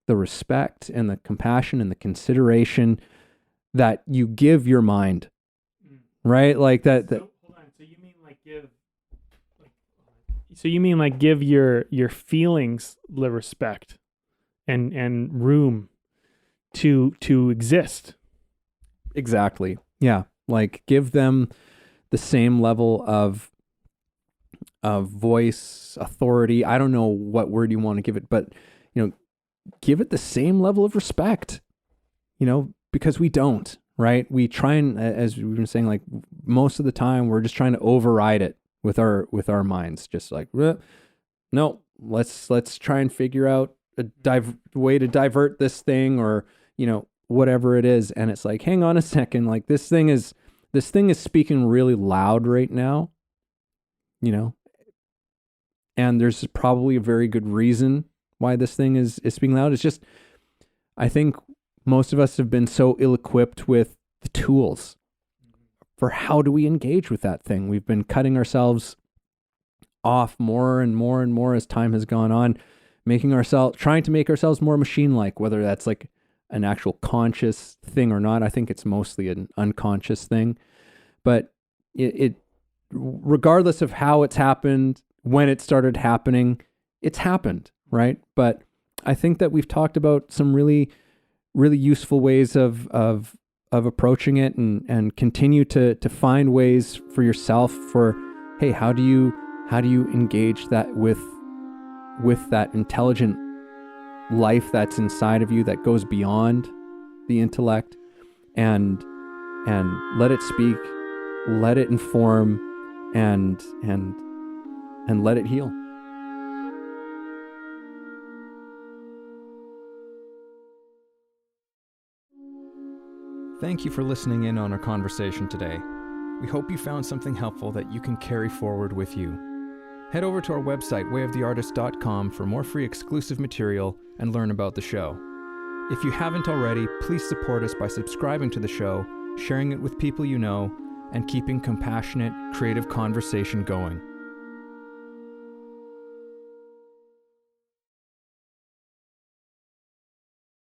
the respect and the compassion and the consideration that you give your mind, right? Like that. So, hold on. So you mean like give? So you mean like give your feelings the respect and room to exist? Exactly. Yeah. Like give them the same level of voice, authority. I don't know what word you want to give it, but give it the same level of respect. Because we don't, right? We try and, as we've been saying, like most of the time, we're just trying to override it with our minds. Just like, no, let's try and figure out a way to divert this thing, or whatever it is. And it's like, hang on a second, like this thing is speaking really loud right now, and there's probably a very good reason why this thing is speaking loud. It's just, I think most of us have been so ill-equipped with the tools for how do we engage with that thing. We've been cutting ourselves off more and more and more as time has gone on, trying to make ourselves more machine-like, whether that's like an actual conscious thing or not. I think it's mostly an unconscious thing, but it regardless of how it's happened, when it started happening, it's happened, right? But I think that we've talked about some really, really useful ways of approaching it, and continue to find ways for yourself for, hey, how do you engage that with that intelligent life that's inside of you that goes beyond the intellect, and let it speak, let it inform, and let it heal. Thank you for listening in on our conversation today. We hope you found something helpful that you can carry forward with you. Head over to our website, wayoftheartist.com, for more free exclusive material and learn about the show. If you haven't already, please support us by subscribing to the show, sharing it with people you know, and keeping compassionate, creative conversation going.